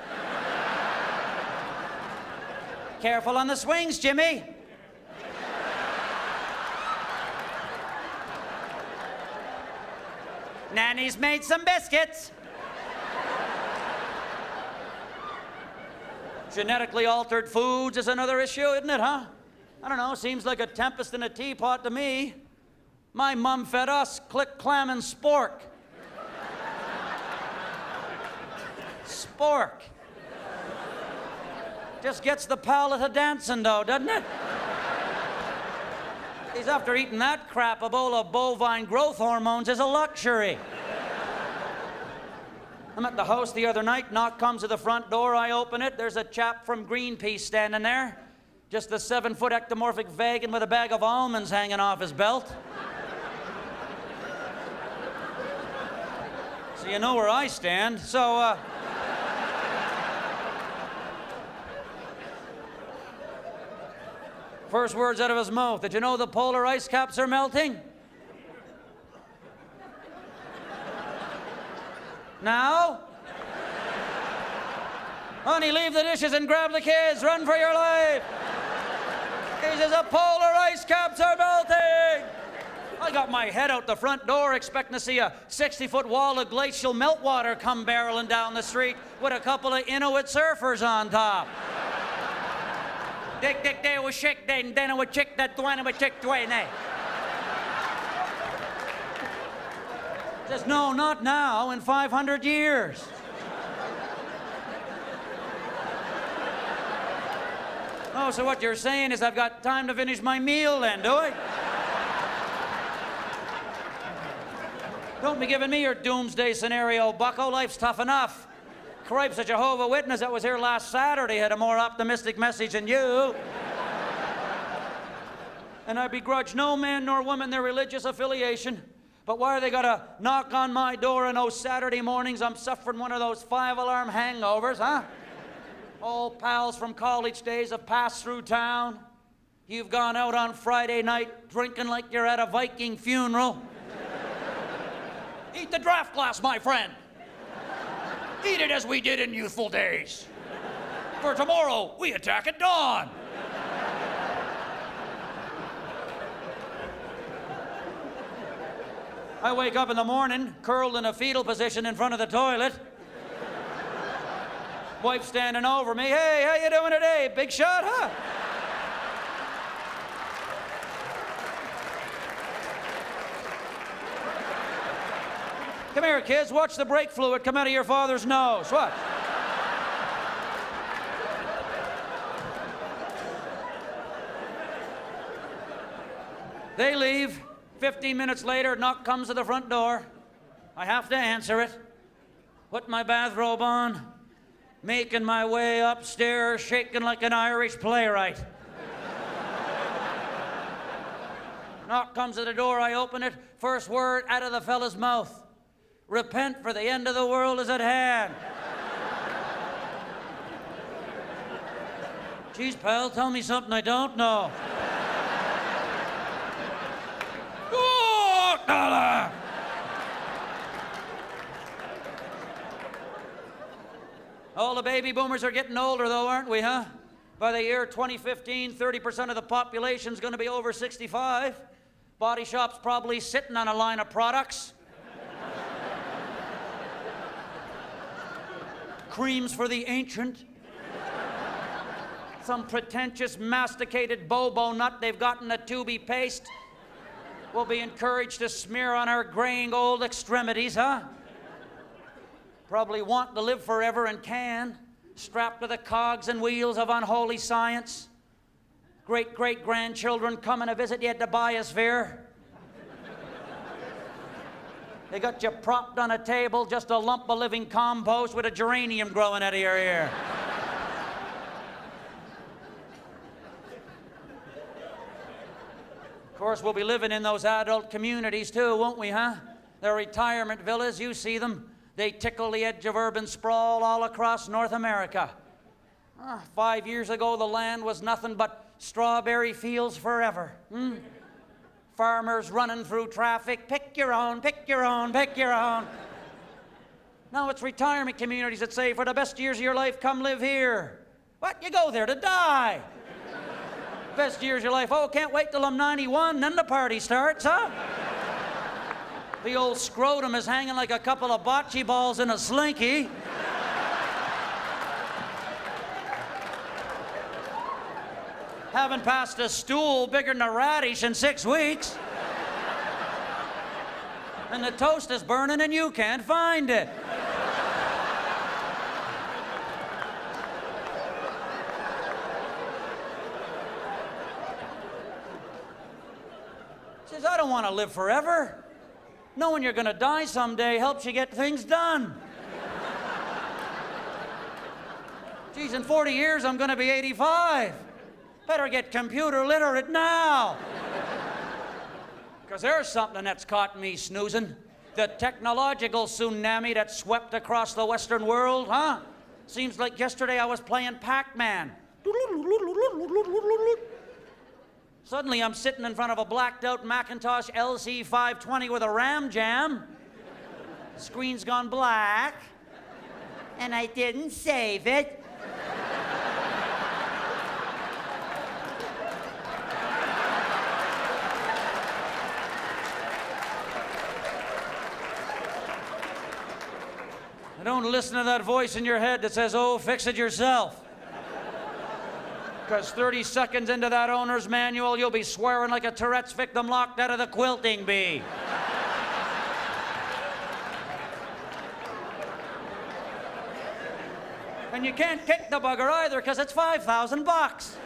Careful on the swings, Jimmy. Nanny's made some biscuits. Genetically altered foods is another issue, isn't it, huh? I don't know, seems like a tempest in a teapot to me. My mom fed us click, clam, and spork. Spork. Just gets the palate a dancing, though, doesn't it? He's after eating that crap, a bowl of bovine growth hormones is a luxury. I'm at the house the other night, knock comes to the front door, I open it, there's a chap from Greenpeace standing there. Just a 7-foot ectomorphic vegan with a bag of almonds hanging off his belt. So you know where I stand. First words out of his mouth, did you know the polar ice caps are melting? Now? Honey, leave the dishes and grab the kids. Run for your life. He says, the polar ice caps are melting. I got my head out the front door expecting to see a 60-foot wall of glacial meltwater come barreling down the street with a couple of Inuit surfers on top. Dick, dick, they was chick, then I would chick, that one would chick, Dwayne, eh? Says, no, not now, in 500 years. Oh, so what you're saying is I've got time to finish my meal then, do I? Don't be giving me your doomsday scenario, bucko. Life's tough enough. Cripes, a Jehovah's Witness that was here last Saturday had a more optimistic message than you. And I begrudge no man nor woman their religious affiliation. But why are they gotta knock on my door on those Saturday mornings I'm suffering one of those 5-alarm hangovers, huh? Old pals from college days have passed through town. You've gone out on Friday night drinking like you're at a Viking funeral. Eat the draft glass, my friend. Eat it as we did in youthful days. For tomorrow, we attack at dawn. I wake up in the morning, curled in a fetal position in front of the toilet. Wife standing over me. Hey, how you doing today? Big shot, huh? Come here, kids. Watch the brake fluid come out of your father's nose. Watch. They leave. 15 minutes later, knock comes to the front door. I have to answer it. Put my bathrobe on. Making my way upstairs, shaking like an Irish playwright. Knock comes to the door, I open it. First word out of the fella's mouth. Repent, for the end of the world is at hand. Geez, pal, tell me something I don't know. Oh, dollar! All the baby boomers are getting older, though, aren't we, huh? By the year 2015, 30% of the population's going to be over 65. Body shop's probably sitting on a line of products. Creams for the ancient. Some pretentious masticated bobo nut they've gotten a tubey paste. We'll be encouraged to smear on our graying old extremities, huh? Probably want to live forever and can, strapped to the cogs and wheels of unholy science. Great-great-grandchildren coming to visit you at the biosphere. They got you propped on a table, just a lump of living compost with a geranium growing out of your ear. Of course, we'll be living in those adult communities too, won't we, huh? They're retirement villas, you see them. They tickle the edge of urban sprawl all across North America. 5 years ago, the land was nothing but strawberry fields forever. Farmers running through traffic, pick your own, pick your own, pick your own. Now it's retirement communities that say, for the best years of your life, come live here. What? You go there to die. Best years of your life. Oh, can't wait till I'm 91, then the party starts, huh? The old scrotum is hanging like a couple of bocce balls in a slinky. Haven't passed a stool bigger than a radish in 6 weeks. And the toast is burning and you can't find it. Says, I don't want to live forever. Knowing you're going to die someday helps you get things done. Geez, in 40 years I'm going to be 85. Better get computer literate now. Because there's something that's caught me snoozing. The technological tsunami that swept across the Western world, huh? Seems like yesterday I was playing Pac-Man. Suddenly I'm sitting in front of a blacked out Macintosh LC520 with a RAM jam. Screen's gone black. And I didn't save it. Don't listen to that voice in your head that says, oh, fix it yourself. Because 30 seconds into that owner's manual, you'll be swearing like a Tourette's victim locked out of the quilting bee. And you can't kick the bugger either because it's $5,000. It's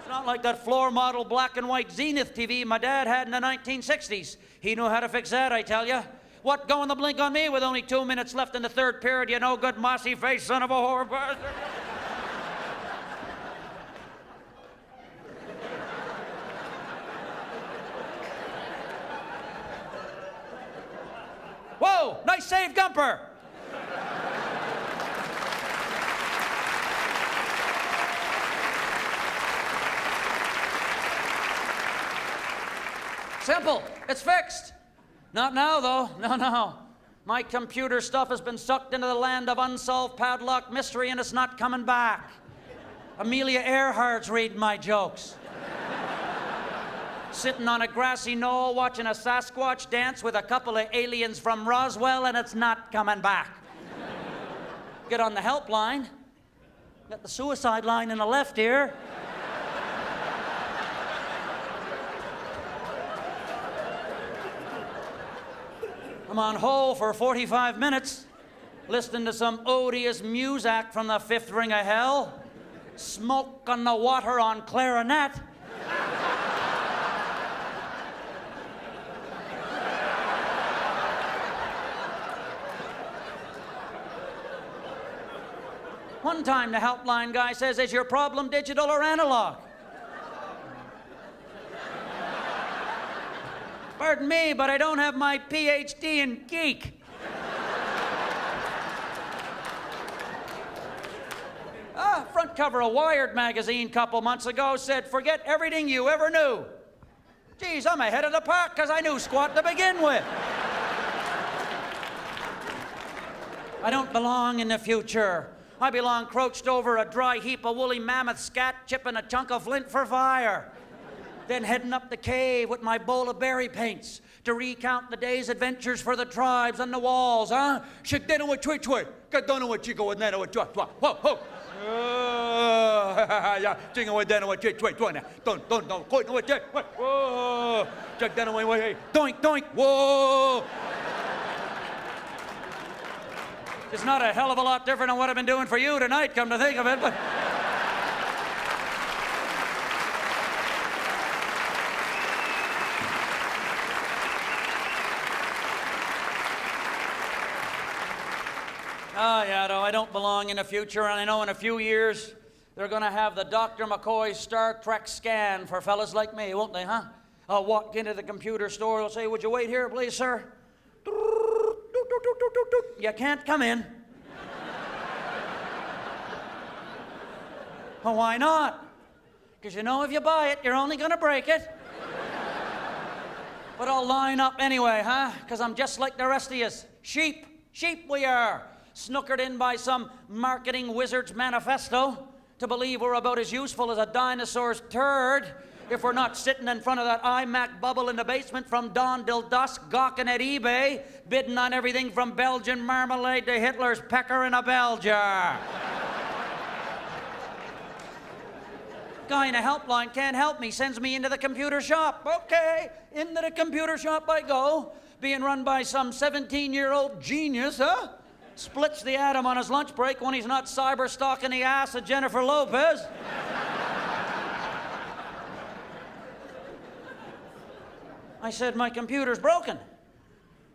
not like that floor model black and white Zenith TV my dad had in the 1960s. He knew how to fix that, I tell you. What, going the blink on me with only 2 minutes left in the third period, you no good mossy face son of a whore bastard? Whoa, nice save, Gumper. Simple, it's fixed. Not now, though. No. My computer stuff has been sucked into the land of unsolved padlock mystery, and it's not coming back. Amelia Earhart's reading my jokes. Sitting on a grassy knoll watching a Sasquatch dance with a couple of aliens from Roswell, and it's not coming back. Get on the helpline. Got the suicide line in the left ear. I'm on hold for 45 minutes, listening to some odious muzak from the fifth ring of hell. Smoke on the water on clarinet. One time the helpline guy says, is your problem digital or analog? Pardon me, but I don't have my PhD in geek. Front cover of Wired magazine a couple months ago said, forget everything you ever knew. Geez, I'm ahead of the pack because I knew squat to begin with. I don't belong in the future. I belong crouched over a dry heap of woolly mammoth scat, chipping a chunk of flint for fire. Then heading up the cave with my bowl of berry paints to recount the day's adventures for the tribes on the walls, huh? Shikdeno twitch twitch, kadono with chico with nano with twat twat, whoa, whoa. Yeah, jingle with deno with twitch twitch, don't, quit with twitch, whoa, Shikdeno way, doink, doink, whoa. It's not a hell of a lot different than what I've been doing for you tonight, come to think of it, but. I don't belong in the future, and I know in a few years they're going to have the Dr. McCoy Star Trek scan for fellas like me, won't they, huh? I'll walk into the computer store, they'll say, would you wait here, please, sir? You can't come in. Well, why not? Because you know if you buy it, you're only going to break it. But I'll line up anyway, huh? Because I'm just like the rest of yous. Sheep. Sheep we are. Snookered in by some marketing wizard's manifesto to believe we're about as useful as a dinosaur's turd if we're not sitting in front of that iMac bubble in the basement from dawn till dusk, gawking at eBay, bidding on everything from Belgian marmalade to Hitler's pecker in a bell jar. Guy in a helpline can't help me, sends me into the computer shop. Okay, into the computer shop I go, being run by some 17-year-old genius, huh? Splits the atom on his lunch break when he's not cyber stalking the ass of Jennifer Lopez. I said, my computer's broken.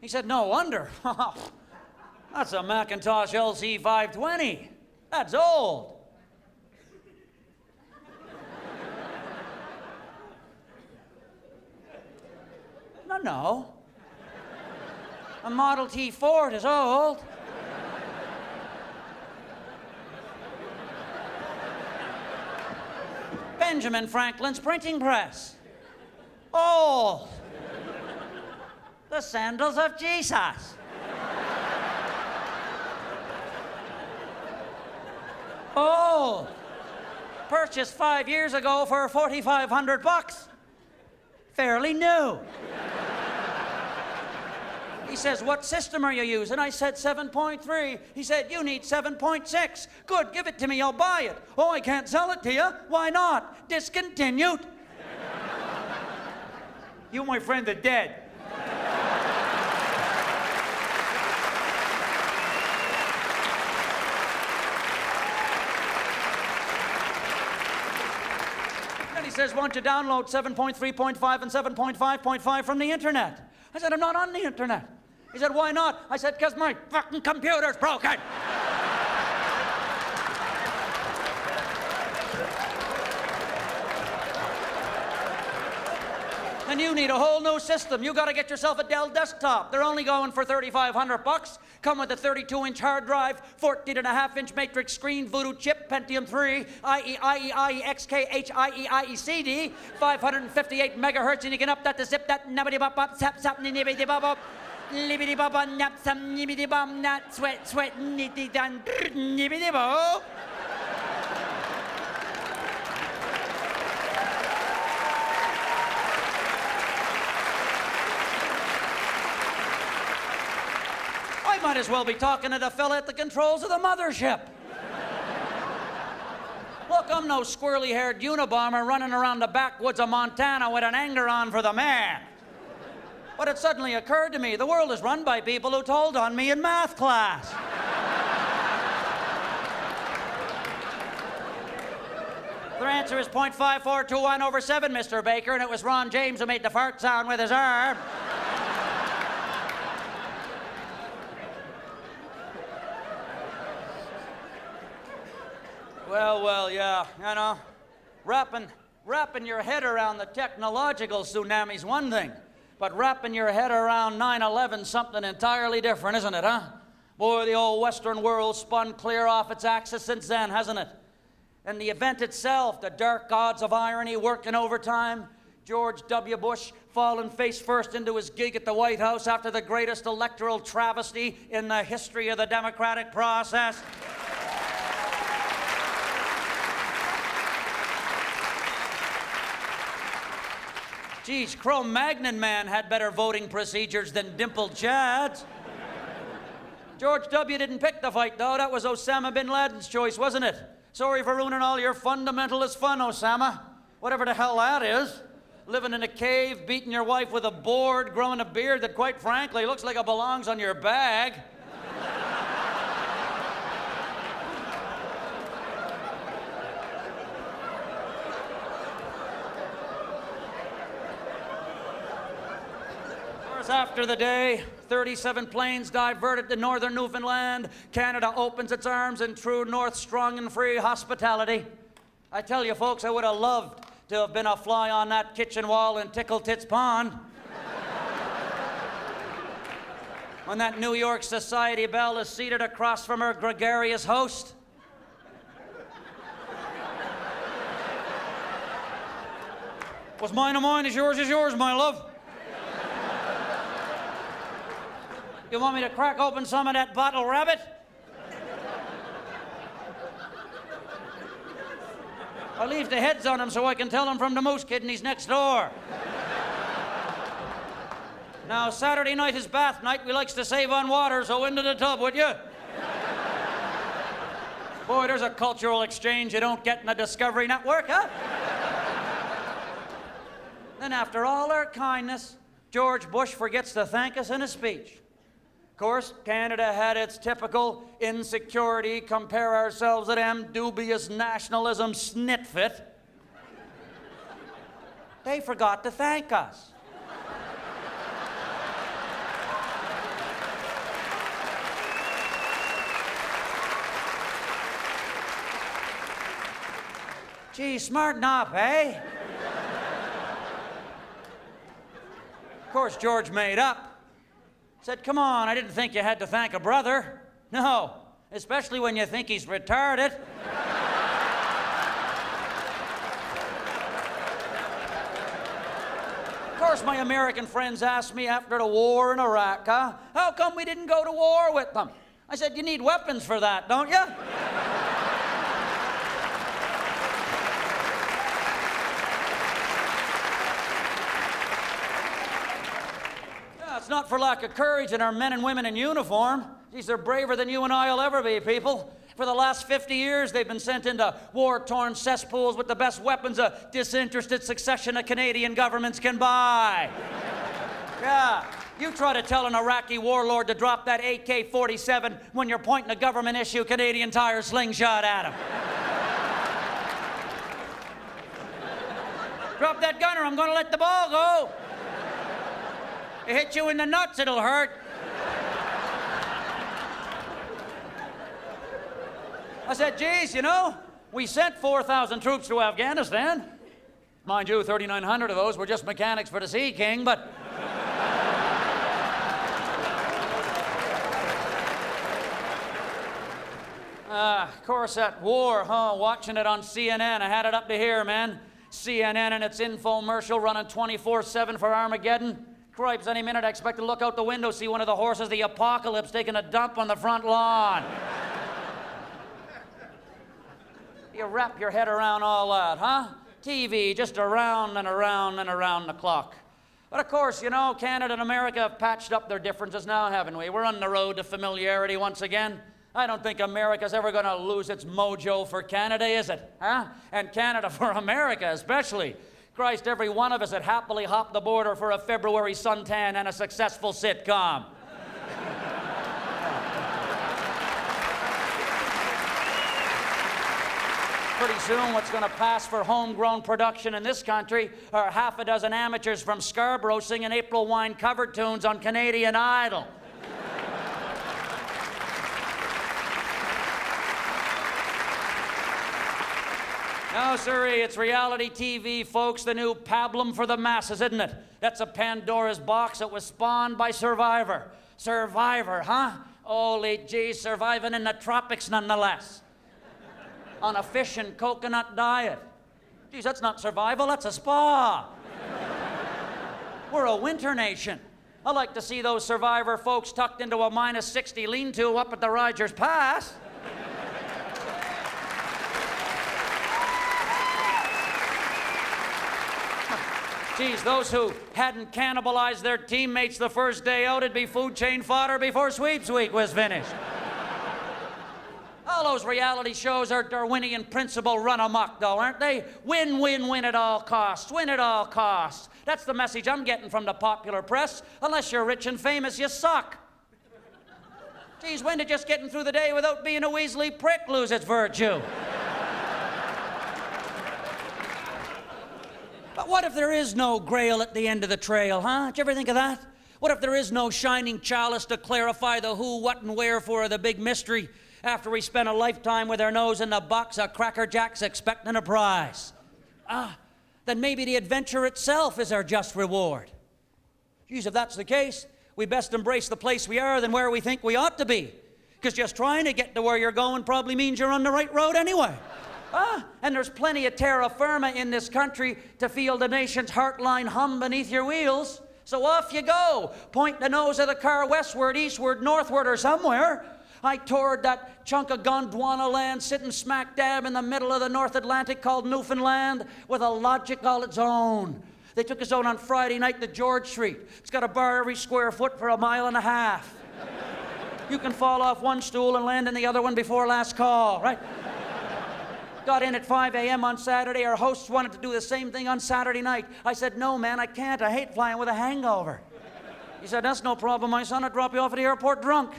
He said, no wonder. That's a Macintosh LC 520. That's old. No. A Model T Ford is old. Benjamin Franklin's printing press. Old. The sandals of Jesus. Old. Purchased 5 years ago for $4,500. Fairly new. He says, what system are you using? I said 7.3. He said, you need 7.6. Good, give it to me, I'll buy it. Oh, I can't sell it to you. Why not? Discontinued. You, my friend, are dead. Then he says, why don't you download 7.3.5 and 7.5.5 from the internet? I said, I'm not on the internet. He said, why not? I said, because my fucking computer's broken. And you need a whole new system. You got to get yourself a Dell desktop. They're only going for $3,500. Come with a 32-inch hard drive, 14.5-inch matrix screen, Voodoo chip, Pentium 3, IE, XK, HIE, 558 megahertz, and you can up that to zip that, nabbity bop bop, sap sap, nibbity bop bop, libbity bop bop, nap some, nibbity bop, nat, sweat, sweat, nitty dun, nibbity bop. Might as well be talking to the fella at the controls of the mothership. Look, I'm no squirrely-haired Unabomber running around the backwoods of Montana with an anger on for the man. But it suddenly occurred to me, the world is run by people who told on me in math class. Their answer is 0.5421 over 7, Mr. Baker, and it was Ron James who made the fart sound with his arm. Well, yeah, you know, wrapping your head around the technological tsunami's one thing, but wrapping your head around 9/11's something entirely different, isn't it, huh? Boy, the old Western world spun clear off its axis since then, hasn't it? And the event itself, the dark gods of irony working overtime, George W. Bush falling face first into his gig at the White House after the greatest electoral travesty in the history of the democratic process. Geez, Cro-Magnon man had better voting procedures than dimpled chads. George W. didn't pick the fight, though. That was Osama bin Laden's choice, wasn't it? Sorry for ruining all your fundamentalist fun, Osama. Whatever the hell that is. Living in a cave, beating your wife with a board, growing a beard that, quite frankly, looks like it belongs on your bag. As after the day, 37 planes diverted to northern Newfoundland, Canada opens its arms in true North strong and free hospitality. I tell you, folks, I would have loved to have been a fly on that kitchen wall in Tickle Tits Pond. When that New York society belle is seated across from her gregarious host. What's mine of mine is yours, my love. You want me to crack open some of that bottle rabbit? I leave the heads on him so I can tell him from the moose kidneys next door. Now, Saturday night is bath night. We likes to save on water, so into the tub, would you? Boy, there's a cultural exchange you don't get in the Discovery Network, huh? Then after all our kindness, George Bush forgets to thank us in a speech. Of course, Canada had its typical insecurity, compare ourselves to them dubious nationalism snitfit. They forgot to thank us. Gee, smarten up, eh? Of course, George made up. Said, come on, I didn't think you had to thank a brother. No, especially when you think he's retarded. Of course, my American friends asked me after the war in Iraq, how come we didn't go to war with them? I said, you need weapons for that, don't you? It's not for lack of courage in our men and women in uniform. Geez, they're braver than you and I will ever be, people. For the last 50 years, they've been sent into war-torn cesspools with the best weapons a disinterested succession of Canadian governments can buy. Yeah, you try to tell an Iraqi warlord to drop that AK-47 when you're pointing a government-issue Canadian Tire slingshot at him. Drop that gun or I'm going to let the ball go. It hit you in the nuts, it'll hurt. I said, geez, you know, we sent 4,000 troops to Afghanistan. Mind you, 3,900 of those were just mechanics for the Sea King, but... Of course, that war, watching it on CNN, I had it up to here, man. CNN and its infomercial running 24/7 for Armageddon. Cripes, any minute I expect to look out the window, see one of the horses of the apocalypse taking a dump on the front lawn. You wrap your head around all that, huh? TV just around and around and around the clock. But of course, you know, Canada and America have patched up their differences now, haven't we? We're on the road to familiarity once again. I don't think America's ever going to lose its mojo for Canada, is it? Huh? And Canada for America especially. Christ, every one of us had happily hopped the border for a February suntan and a successful sitcom. Pretty soon, what's going to pass for homegrown production in this country are half a dozen amateurs from Scarborough singing April Wine cover tunes on Canadian Idol. No, sirree, it's reality TV, folks, the new pablum for the masses, isn't it? That's a Pandora's box that was spawned by Survivor. Survivor, huh? Holy geez, surviving in the tropics nonetheless. On a fish and coconut diet. Geez, that's not survival, that's a spa. We're a winter nation. I like to see those Survivor folks tucked into a -60 lean-to up at the Rogers Pass. Geez, those who hadn't cannibalized their teammates the first day out would be food chain fodder before sweeps week was finished. All those reality shows are Darwinian principle run amok, though, aren't they? Win, win, win at all costs. Win at all costs. That's the message I'm getting from the popular press. Unless you're rich and famous, you suck. Geez, when did just getting through the day without being a Weasley prick lose its virtue? But what if there is no grail at the end of the trail, huh? Did you ever think of that? What if there is no shining chalice to clarify the who, what, and wherefore of the big mystery after we spent a lifetime with our nose in a box of Cracker Jacks expecting a prize? Then maybe the adventure itself is our just reward. Geez, if that's the case, we best embrace the place we are than where we think we ought to be. Because just trying to get to where you're going probably means you're on the right road anyway. And there's plenty of terra firma in this country to feel the nation's heartline hum beneath your wheels. So off you go. Point the nose of the car westward, eastward, northward, or somewhere. I toured that chunk of Gondwana land sitting smack dab in the middle of the North Atlantic called Newfoundland with a logic all its own. They took us out on Friday night to George Street. It's got a bar every square foot for 1.5 miles. You can fall off one stool and land in the other one before last call, right? Got in at 5 a.m. on Saturday. Our hosts wanted to do the same thing on Saturday night. I said, no, man, I can't. I hate flying with a hangover. He said, that's no problem, my son. I'll drop you off at the airport drunk.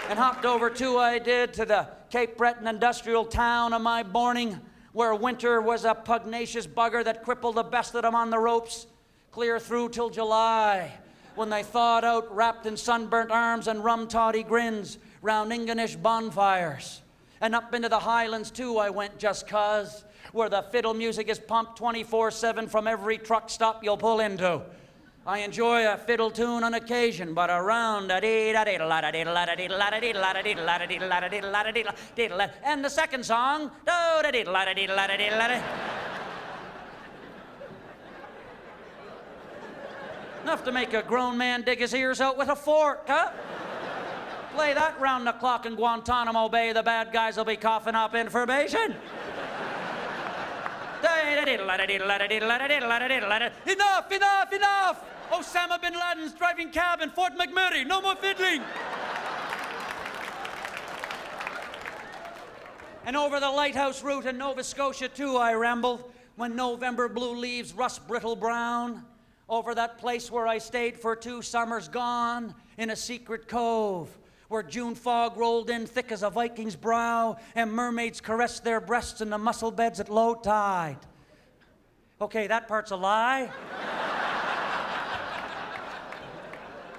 And hopped over, too, I did, to the Cape Breton industrial town of my borning, where winter was a pugnacious bugger that crippled the best of them on the ropes, clear through till July, when they thawed out, wrapped in sunburnt arms and rum-toddy grins, round Ingonish bonfires. And up into the Highlands, too, I went just 'cause, where the fiddle music is pumped 24/7 from every truck stop you'll pull into. I enjoy a fiddle tune on occasion, but around and the second song, enough to make a grown man dig his ears out with a fork, huh? Play that round the clock in Guantanamo Bay, the bad guys will be coughing up information. Enough, enough, enough! Osama bin Laden's driving cab in Fort McMurray. No more fiddling! And over the lighthouse route in Nova Scotia, too, I rambled, when November blue leaves rust brittle brown, over that place where I stayed for 2 summers gone, in a secret cove, where June fog rolled in thick as a Viking's brow, and mermaids caressed their breasts in the mussel beds at low tide. Okay, that part's a lie.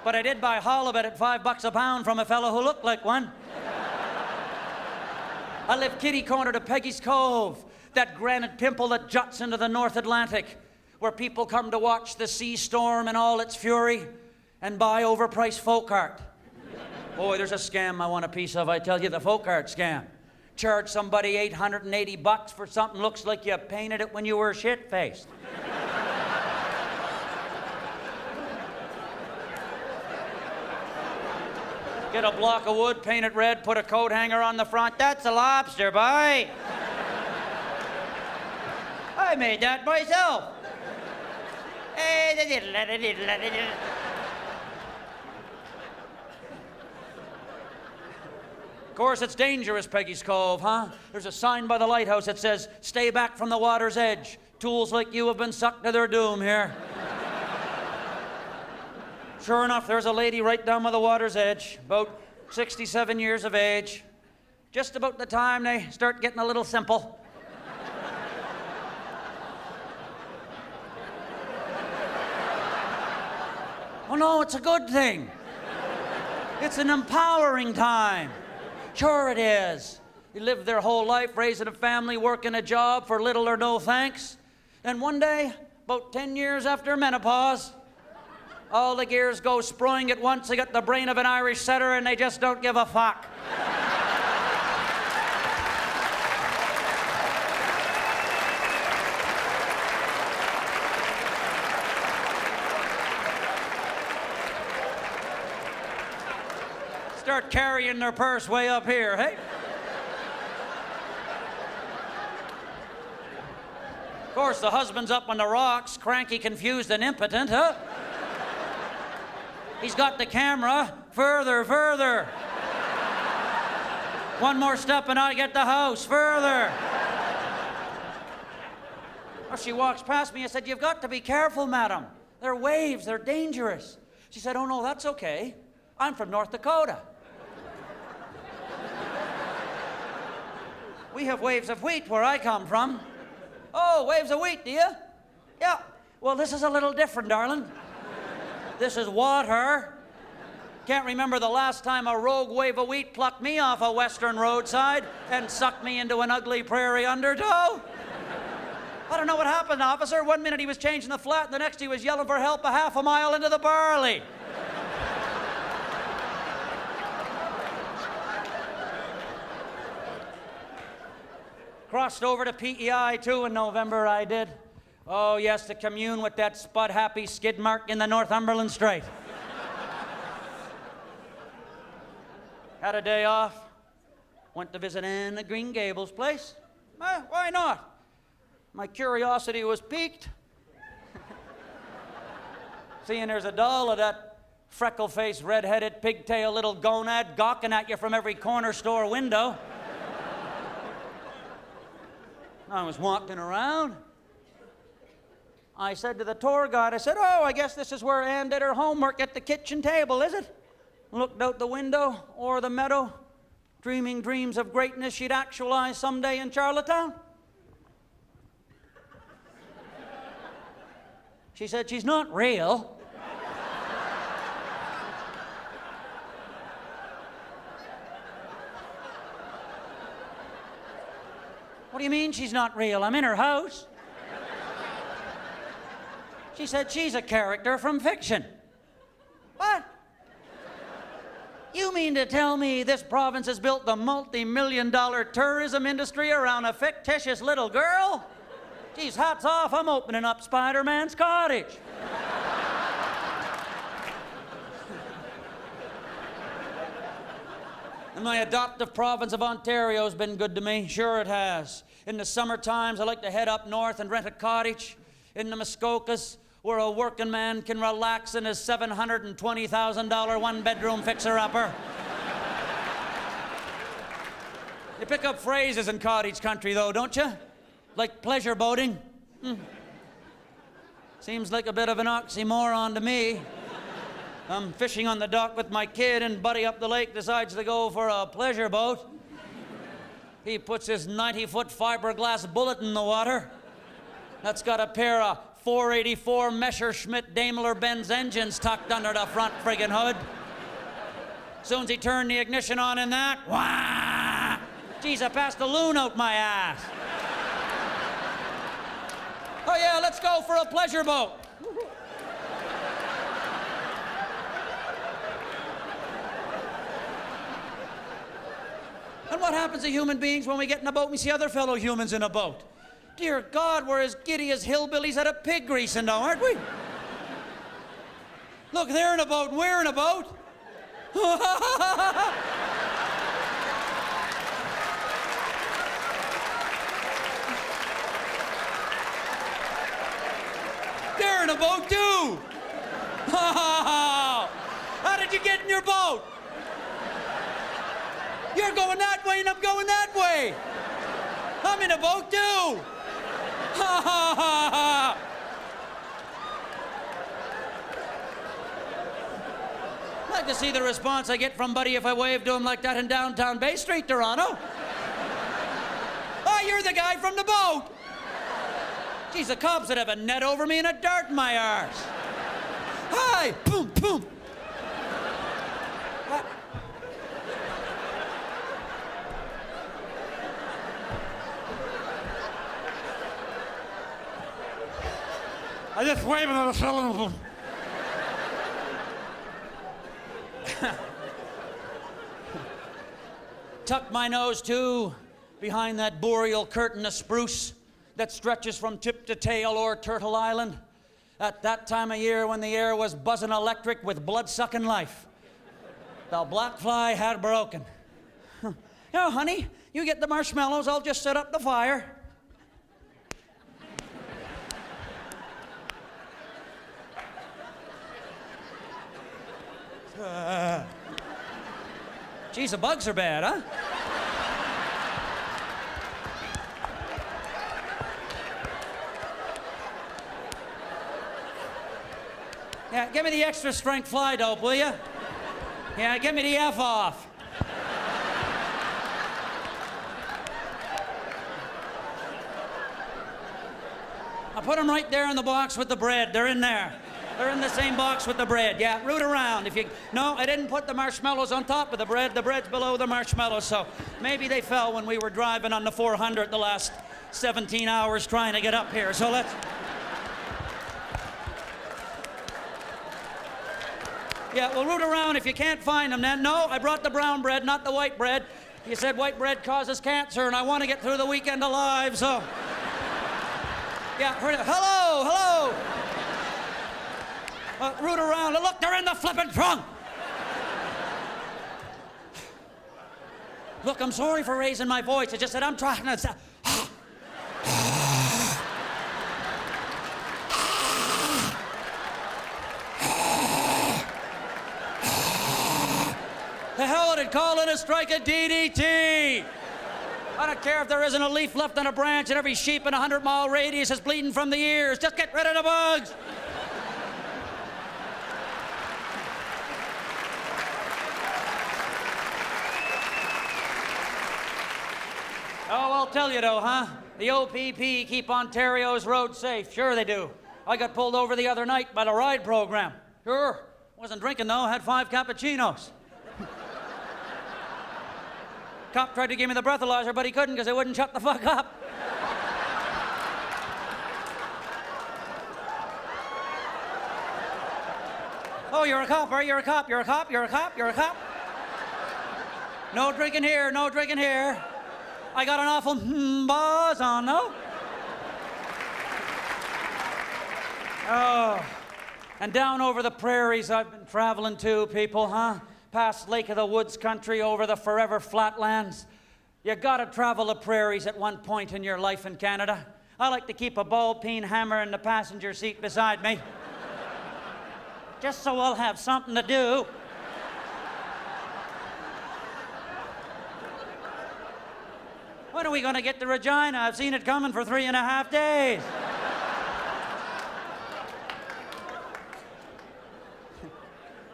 But I did buy halibut at $5 a pound from a fellow who looked like one. I live kitty-corner to Peggy's Cove, that granite pimple that juts into the North Atlantic, where people come to watch the sea storm in all its fury and buy overpriced folk art. Boy, there's a scam I want a piece of, I tell you, the folk art scam. Charge somebody $880 for something looks like you painted it when you were shit-faced. Get a block of wood, paint it red, put a coat hanger on the front. That's a lobster, boy. I made that myself. Of course, it's dangerous, Peggy's Cove, huh? There's a sign by the lighthouse that says, stay back from the water's edge. Tools like you have been sucked to their doom here. Sure enough, there's a lady right down by the water's edge, about 67 years of age. Just about the time they start getting a little simple. Oh no, it's a good thing. It's an empowering time. Sure it is. You live their whole life raising a family, working a job for little or no thanks. And one day, about 10 years after menopause, all the gears go sprung at once. They got the brain of an Irish setter and they just don't give a fuck. Start carrying their purse way up here, hey? Of course, the husband's up on the rocks, cranky, confused, and impotent, huh? He's got the camera. Further, further. One more step and I get the house. Further. Oh, she walks past me. I said, you've got to be careful, madam. They're waves. They're dangerous. She said, oh, no, that's okay. I'm from North Dakota. We have waves of wheat where I come from. Oh, waves of wheat, do you? Yeah. Well, this is a little different, darling. This is water. Can't remember the last time a rogue wave of wheat plucked me off a western roadside and sucked me into an ugly prairie undertow. I don't know what happened, officer. One minute he was changing the flat, and the next he was yelling for help a half a mile into the barley. Crossed over to PEI, too, in November, I did. Oh, yes, to commune with that spud-happy skid mark in the Northumberland Strait. Had a day off. Went to visit Anne at Green Gables place. Why not? My curiosity was piqued. Seeing there's a doll of that freckle-faced, red-headed, pigtail little gonad gawking at you from every corner store window. I was walking around. I said to the tour guide, I said, oh, I guess this is where Anne did her homework at the kitchen table, is it? Looked out the window, o'er the meadow, dreaming dreams of greatness she'd actualize someday in Charlottetown. She said, she's not real. What do you mean she's not real? I'm in her house. She said, she's a character from fiction. What? You mean to tell me this province has built the multi-million-dollar tourism industry around a fictitious little girl? Geez, hats off, I'm opening up Spider-Man's cottage. And my adoptive province of Ontario has been good to me. Sure it has. In the summer times, I like to head up north and rent a cottage in the Muskokas, where a working man can relax in his $720,000 one-bedroom fixer-upper. You pick up phrases in cottage country, though, don't you? Like pleasure boating. Seems like a bit of an oxymoron to me. I'm fishing on the dock with my kid, and Buddy up the lake decides to go for a pleasure boat. He puts his 90-foot fiberglass bullet in the water. That's got a pair of 484 Messerschmitt Daimler-Benz engines tucked under the front friggin' hood. Soon as he turned the ignition on in that, wah! Geez, I passed the loon out my ass. Oh yeah, let's go for a pleasure boat. And what happens to human beings when we get in a boat and we see other fellow humans in a boat? Dear God, we're as giddy as hillbillies at a pig greasing now, aren't we? Look, they're in a boat and we're in a boat. They're in a boat too. How did you get in your boat? You're going that way and I'm going that way. I'm in a boat too. I'd like to see the response I get from Buddy if I wave to him like that in downtown Bay Street, Toronto. Oh, you're the guy from the boat. Geez, the cops would have a net over me and a dart in my arse. Hi, boom, boom. I just waved at a fellow. Tuck my nose, too, behind that boreal curtain of spruce that stretches from tip to tail o'er Turtle Island at that time of year when the air was buzzing electric with blood-sucking life. The black fly had broken. Now, honey, you get the marshmallows, I'll just set up the fire. Geez, the bugs are bad, huh? Yeah, give me the extra strength fly dope, will you? Yeah, give me the F off. I put them right there in the box with the bread. They're in there. They're in the same box with the bread. Yeah, root around. No, I didn't put the marshmallows on top of the bread. The bread's below the marshmallows, so maybe they fell when we were driving on the 400 the last 17 hours trying to get up here. So let's... Yeah, well, root around if you can't find them then. No, I brought the brown bread, not the white bread. You said white bread causes cancer, and I want to get through the weekend alive, so... Yeah, hello! Root around. Look, they're in the flippin' trunk! Look, I'm sorry for raising my voice. I just said I'm trying to... The hell would it call it a strike of DDT? I don't care if there isn't a leaf left on a branch and every sheep in a 100-mile radius is bleeding from the ears. Just get rid of the bugs. Oh, I'll tell you though, huh? The OPP keep Ontario's roads safe. Sure they do. I got pulled over the other night by the ride program. Sure. Wasn't drinking though, had 5 cappuccinos. Cop tried to give me the breathalyzer, but he couldn't because they wouldn't shut the fuck up. Oh, you're a cop, are you? You're a cop, you're a cop, you're a cop, you're a cop. No drinking here, no drinking here. I got an awful buzz on, no? Oh, and down over the prairies I've been traveling to, people, huh? Past Lake of the Woods country, over the forever flatlands. You gotta travel the prairies at one point in your life in Canada. I like to keep a ball-peen hammer in the passenger seat beside me. Just so I'll have something to do. When are we gonna get to Regina? I've seen it coming for 3.5 days.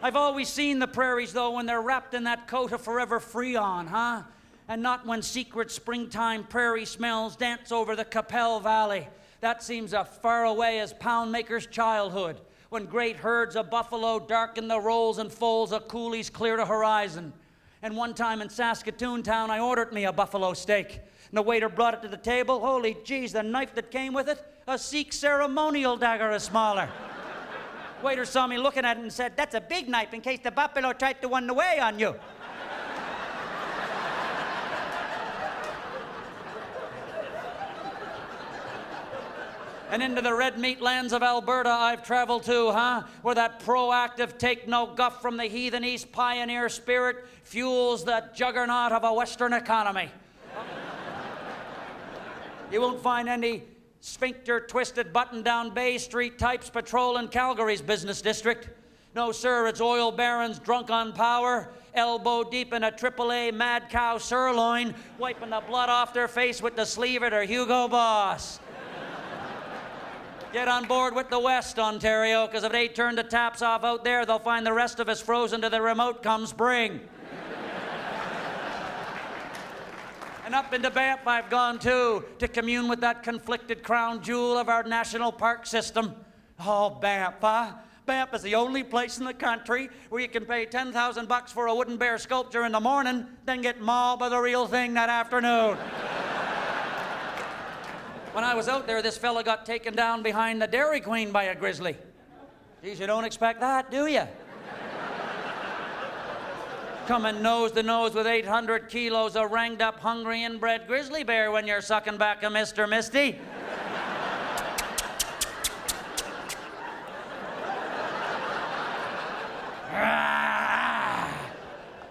I've always seen the prairies, though, when they're wrapped in that coat of forever freon, huh? And not when secret springtime prairie smells dance over the Capel Valley. That seems as far away as Poundmaker's childhood, when great herds of buffalo darken the rolls and folds of coulees clear to horizon. And one time in Saskatoon town, I ordered me a buffalo steak. And the waiter brought it to the table. Holy jeez, the knife that came with it, a Sikh ceremonial dagger is smaller. Waiter saw me looking at it and said, "That's a big knife in case the buffalo tried to run away on you." And into the red meat lands of Alberta I've traveled to, huh? Where that proactive take no guff from the heathen East pioneer spirit fuels the juggernaut of a Western economy. You won't find any sphincter-twisted, button-down Bay Street types patrolling Calgary's business district. No, sir, it's oil barons drunk on power, elbow deep in a AAA mad cow sirloin, wiping the blood off their face with the sleeve of their Hugo Boss. Get on board with the West, Ontario, because if they turn the taps off out there, they'll find the rest of us frozen to the remote come spring. And up into Banff I've gone too, to commune with that conflicted crown jewel of our national park system. Oh, Banff, huh? Banff is the only place in the country where you can pay $10,000 for a wooden bear sculpture in the morning, then get mauled by the real thing that afternoon. When I was out there, this fella got taken down behind the Dairy Queen by a grizzly. Geez, you don't expect that, do you? Coming nose to nose with 800 kilos of ranged up, hungry, inbred grizzly bear when you're sucking back a Mr. Misty.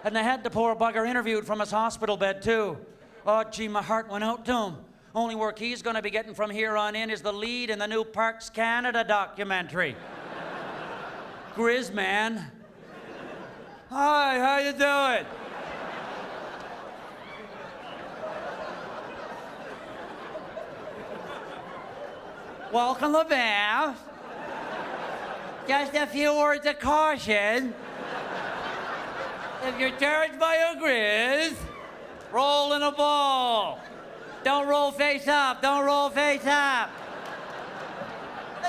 And they had the poor bugger interviewed from his hospital bed, too. Oh, gee, my heart went out to him. Only work he's going to be getting from here on in is the lead in the new Parks Canada documentary. Grizz man. Hi, how you doing? Welcome to Banff. Just a few words of caution. If you're charged by a grizz, roll in a ball. Don't roll face up, don't roll face up.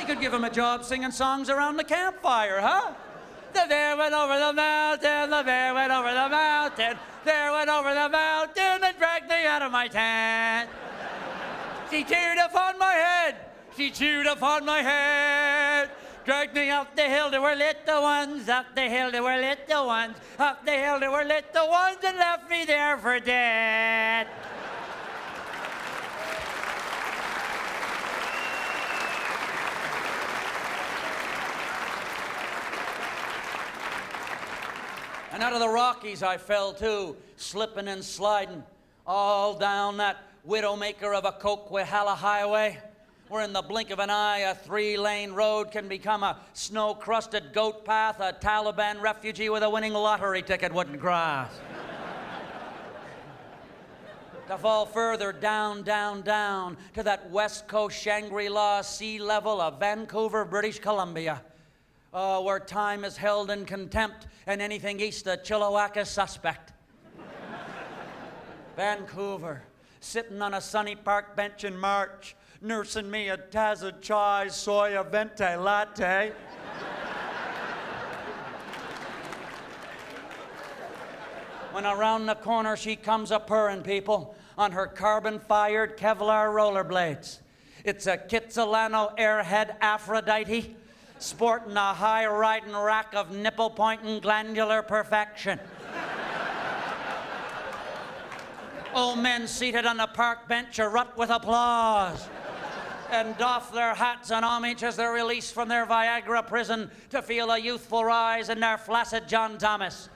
I could give him a job singing songs around the campfire, huh? The bear went over the mountain, the bear went over the mountain, bear went over the mountain and dragged me out of my tent. She cheered upon my head, she cheered upon my head. Dragged me up the hill, there were little ones, up the hill, there were little ones, up the hill, there were little ones, and left me there for dead. And out of the Rockies I fell too, slipping and sliding, all down that widowmaker of a Coquihalla highway, where in the blink of an eye a 3-lane road can become a snow-crusted goat path a Taliban refugee with a winning lottery ticket wouldn't cross. To fall further down, down, down to that West Coast Shangri-La sea level of Vancouver, British Columbia. Where time is held in contempt and anything east of Chilliwack is suspect. Vancouver, sitting on a sunny park bench in March, nursing me a Taza chai soya venti latte. When around the corner she comes a purring, people, on her carbon-fired Kevlar rollerblades. It's a Kitsilano airhead Aphrodite, sporting a high-riding rack of nipple-pointing glandular perfection. Old men seated on the park bench erupt with applause and doff their hats in homage as they're released from their Viagra prison to feel a youthful rise in their flaccid John Thomas.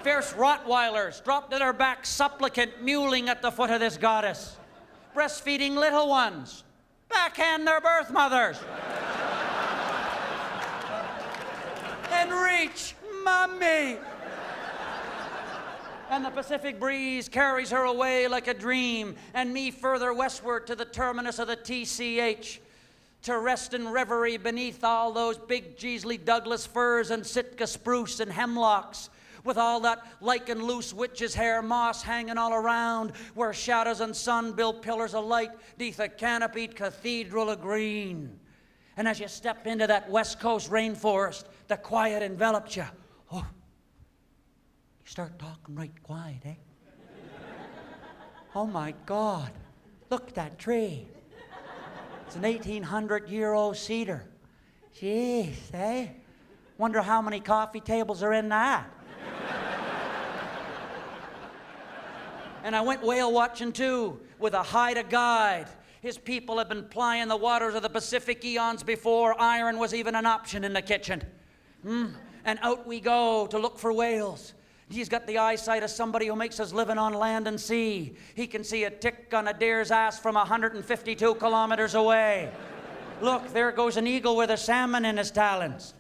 Fierce Rottweilers drop to their backs, supplicant, mewling at the foot of this goddess. Breastfeeding little ones backhand their birth mothers. And reach, mommy. And the Pacific breeze carries her away like a dream, and me further westward to the terminus of the TCH, to rest in reverie beneath all those big Jeasley Douglas firs and Sitka spruce and hemlocks, with all that lichen loose witch's hair moss hanging all around, where shadows and sun build pillars of light neath a canopied cathedral of green. And as you step into that West Coast rainforest, the quiet envelops you. Oh, you start talking right quiet, eh? Oh my God, look at that tree. It's an 1,800-year-old cedar. Jeez, eh? Wonder how many coffee tables are in that. And I went whale watching too, with a Haida guide. His people have been plying the waters of the Pacific eons before iron was even an option in the kitchen. And out we go to look for whales. He's got the eyesight of somebody who makes his living on land and sea. He can see a tick on a deer's ass from 152 kilometers away. Look, there goes an eagle with a salmon in his talons.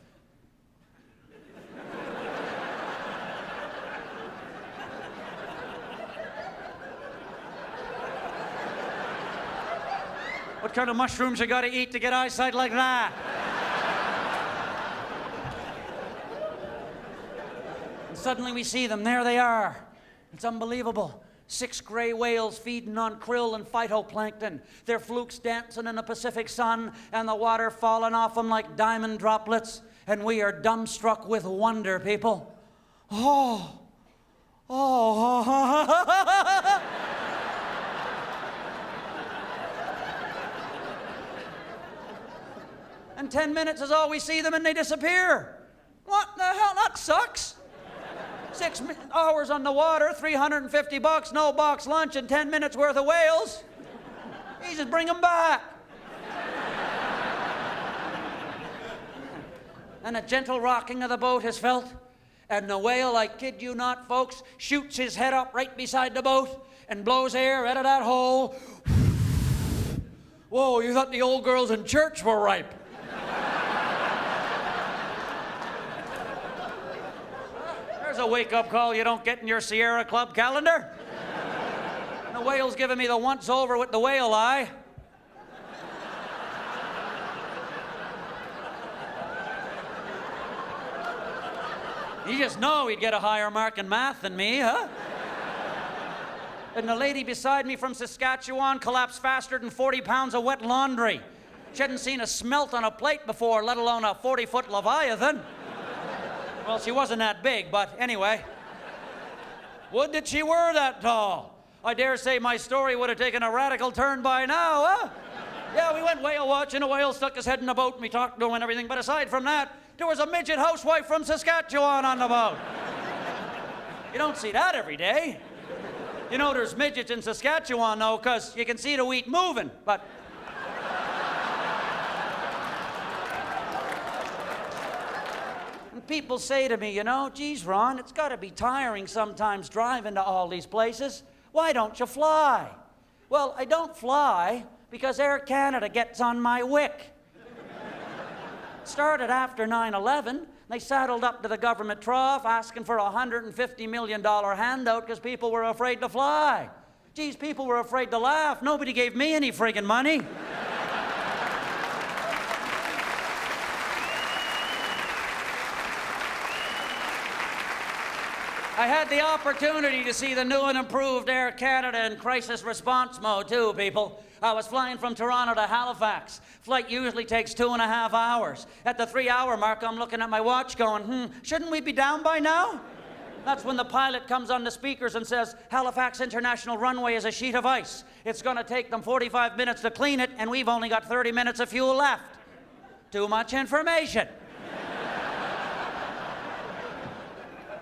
What kind of mushrooms you gotta eat to get eyesight like that? And suddenly we see them, there they are. It's unbelievable. 6 gray whales feeding on krill and phytoplankton. Their flukes dancing in the Pacific sun and the water falling off them like diamond droplets. And we are dumbstruck with wonder, people. Oh. And 10 minutes is all we see them and they disappear. What the hell? That sucks. 6 hours on the water, $350, no box lunch, and 10 minutes worth of whales. You just bring them back. And a gentle rocking of the boat is felt, and the whale, I kid you not, folks, shoots his head up right beside the boat and blows air out of that hole. Whoa, you thought the old girls in church were ripe. There's a wake-up call you don't get in your Sierra Club calendar. And the whale's giving me the once-over with the whale eye. You just know he'd get a higher mark in math than me, huh? And the lady beside me from Saskatchewan collapsed faster than 40 pounds of wet laundry. She hadn't seen a smelt on a plate before, let alone a 40-foot Leviathan. Well, she wasn't that big, but anyway. Would that she were that tall. I dare say my story would have taken a radical turn by now, huh? Yeah, we went whale watching. A whale stuck his head in the boat, and we talked to him and everything. But aside from that, there was a midget housewife from Saskatchewan on the boat. You don't see that every day. You know there's midgets in Saskatchewan, though, because you can see the wheat moving, but... And people say to me, you know, geez, Ron, it's got to be tiring sometimes driving to all these places. Why don't you fly? Well, I don't fly because Air Canada gets on my wick. It started after 9/11. They saddled up to the government trough asking for a $150 million handout because people were afraid to fly. Geez, people were afraid to laugh. Nobody gave me any friggin' money. I had the opportunity to see the new and improved Air Canada in crisis response mode, too, people. I was flying from Toronto to Halifax. Flight usually takes 2.5 hours. At the 3-hour mark, I'm looking at my watch going, shouldn't we be down by now? That's when the pilot comes on the speakers and says, Halifax International Runway is a sheet of ice. It's going to take them 45 minutes to clean it, and we've only got 30 minutes of fuel left. Too much information.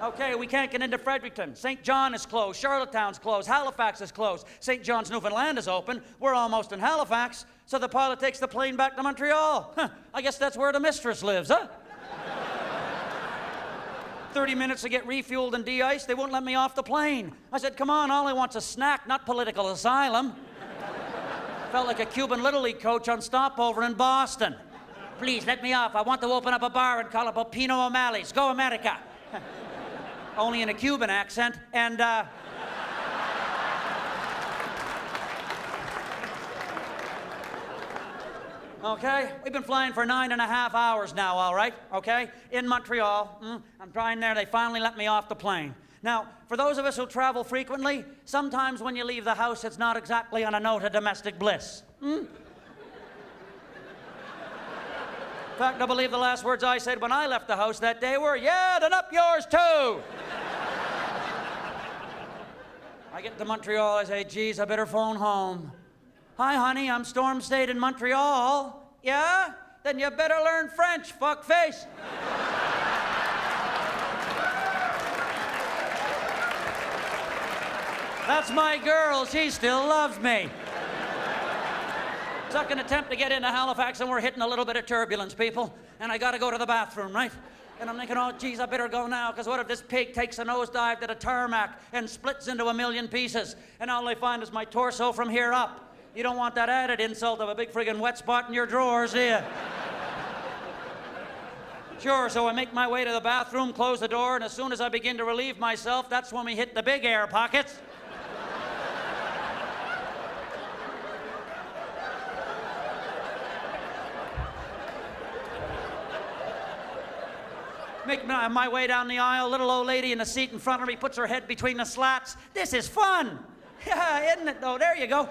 Okay, we can't get into Fredericton. St. John is closed. Charlottetown's closed. Halifax is closed. St. John's, Newfoundland is open. We're almost in Halifax, so the pilot takes the plane back to Montreal. I guess that's where the mistress lives, huh? 30 minutes to get refueled and de-iced. They wouldn't let me off the plane. I said, come on, all I want's a snack, not political asylum. Felt like a Cuban Little League coach on stopover in Boston. Please, let me off. I want to open up a bar and call it Pino O'Malley's. Go America. Only in a Cuban accent, and, okay, we've been flying for 9.5 hours now, all right, okay? In Montreal, I'm trying there, they finally let me off the plane. Now, for those of us who travel frequently, sometimes when you leave the house, it's not exactly on a note of domestic bliss. In fact, I believe the last words I said when I left the house that day were, yeah, then up yours too. I get to Montreal, I say, geez, I better phone home. Hi, honey, I'm storm stayed in Montreal. Yeah? Then you better learn French, fuckface. That's my girl, she still loves me. Took an attempt to get into Halifax, and we're hitting a little bit of turbulence, people. And I gotta go to the bathroom, right? And I'm thinking, oh, geez, I better go now, because what if this pig takes a nosedive to the tarmac and splits into a million pieces, and all they find is my torso from here up? You don't want that added insult of a big friggin' wet spot in your drawers, do you? Sure, so I make my way to the bathroom, close the door, and as soon as I begin to relieve myself, that's when we hit the big air pockets. Make my way down the aisle, little old lady in the seat in front of me puts her head between the slats. This is fun. Yeah, isn't it though? There you go.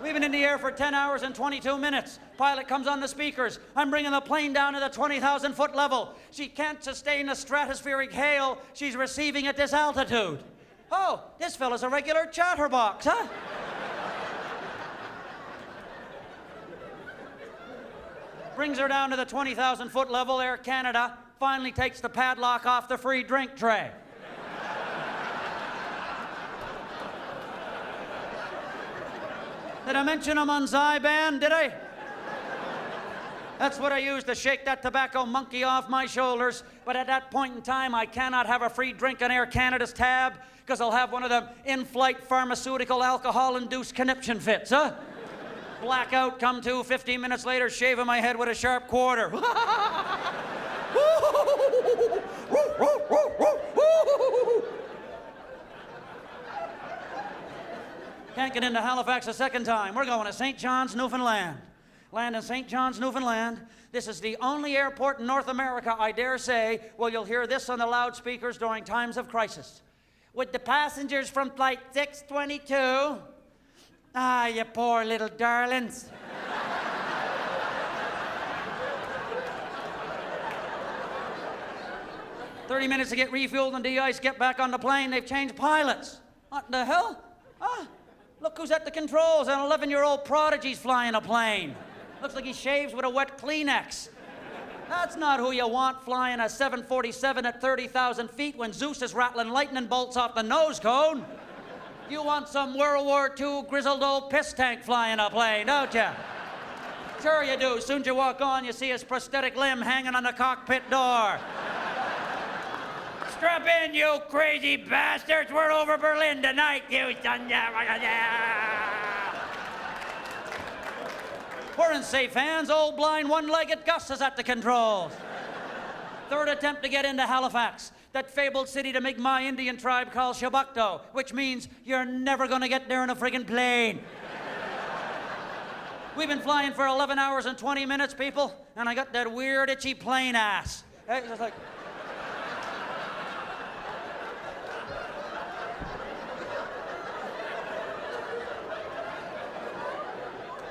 We've been in the air for 10 hours and 22 minutes. Pilot comes on the speakers. I'm bringing the plane down to the 20,000-foot level. She can't sustain a stratospheric hail. She's receiving at this altitude. Oh, this fella's a regular chatterbox, huh? Brings her down to the 20,000-foot level. Air Canada finally takes the padlock off the free drink tray. Did I mention I'm on Zyban, did I? That's what I use to shake that tobacco monkey off my shoulders. But at that point in time, I cannot have a free drink on Air Canada's tab because I'll have one of them in-flight pharmaceutical alcohol-induced conniption fits, huh? Blackout, come to, 15 minutes later, shaving my head with a sharp quarter. Can't get into Halifax a second time. We're going to St. John's, Newfoundland. Land in St. John's, Newfoundland. This is the only airport in North America, I dare say, where you'll hear this on the loudspeakers during times of crisis. with the passengers from flight 622. Ah, you poor little darlings. "30 minutes to get refueled and de-iced, get back on the plane. They've changed pilots." "What the hell? Ah, look who's at the controls. An 11-year-old prodigy's flying a plane. Looks like he shaves with a wet Kleenex. That's not who you want flying a 747 at 30,000 feet when Zeus is rattling lightning bolts off the nose cone. You want some World War II grizzled old piss tank flying a plane, don't you?" "Sure you do. Soon as you walk on, you see his prosthetic limb hanging on the cockpit door." "Strap in, you crazy bastards. We're over Berlin tonight, you son. We're in safe hands. Old blind one-legged Gus is at the controls. Third attempt to get into Halifax, that fabled city the Mi'kmaq Indian tribe calls Shabakto, which means you're never gonna get there in a friggin' plane. We've been flying for 11 hours and 20 minutes, people, and I got that weird, itchy plane ass. It's just like...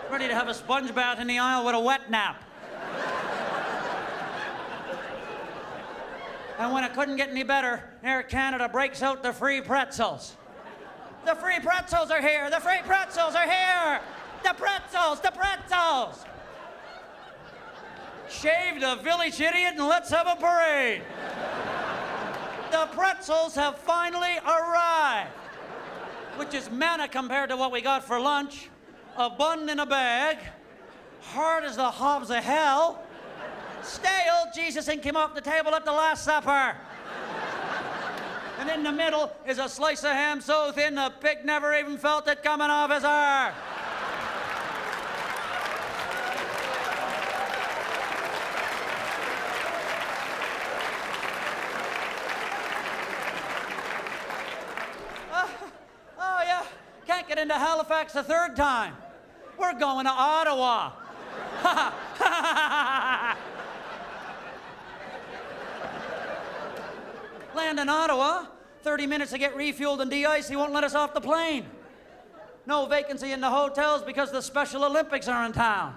ready to have a sponge bath in the aisle with a wet nap. And when it couldn't get any better, Air Canada breaks out the free pretzels. "The free pretzels are here! The free pretzels are here! The pretzels! The pretzels!" Shave the village idiot and let's have a parade. The pretzels have finally arrived, which is manna compared to what we got for lunch. A bun in a bag, hard as the hobs of hell, stale, Jesus and came off the table at the Last Supper. And in the middle is a slice of ham so thin the pig never even felt it coming off his arm. Oh yeah, can't get into Halifax a third time. We're going to Ottawa. Land in Ottawa, 30 minutes to get refueled and de-iced. He won't let us off the plane. No vacancy in the hotels because the Special Olympics are in town.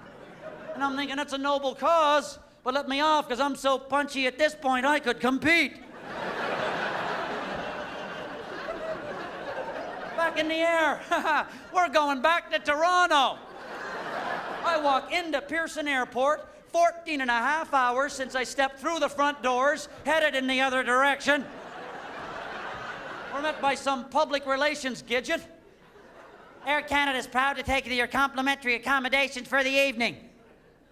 And I'm thinking that's a noble cause, but let me off because I'm so punchy at this point I could compete. Back in the air. We're going back to Toronto. I walk into Pearson Airport, 14 and a half hours since I stepped through the front doors, headed in the other direction. We're met by some public relations gidget. "Air Canada is proud to take you to your complimentary accommodations for the evening."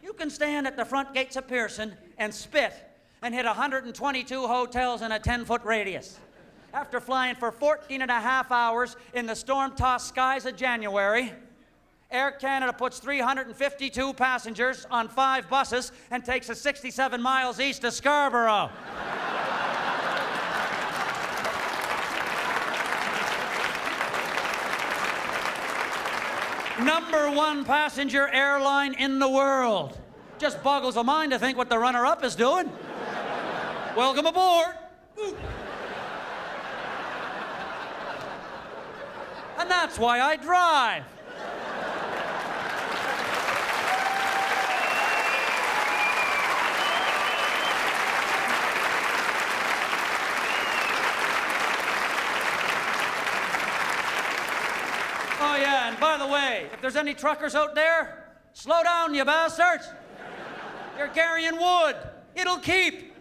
You can stand at the front gates of Pearson and spit and hit 122 hotels in a 10-foot radius. After flying for 14 and a half hours in the storm-tossed skies of January, Air Canada puts 352 passengers on 5 buses and takes us 67 miles east of Scarborough. #1 passenger airline in the world. Just boggles the mind to think what the runner-up is doing. Welcome aboard. And that's why I drive. Oh yeah, and by the way, if there's any truckers out there, slow down, you bastards. You're carrying wood. It'll keep.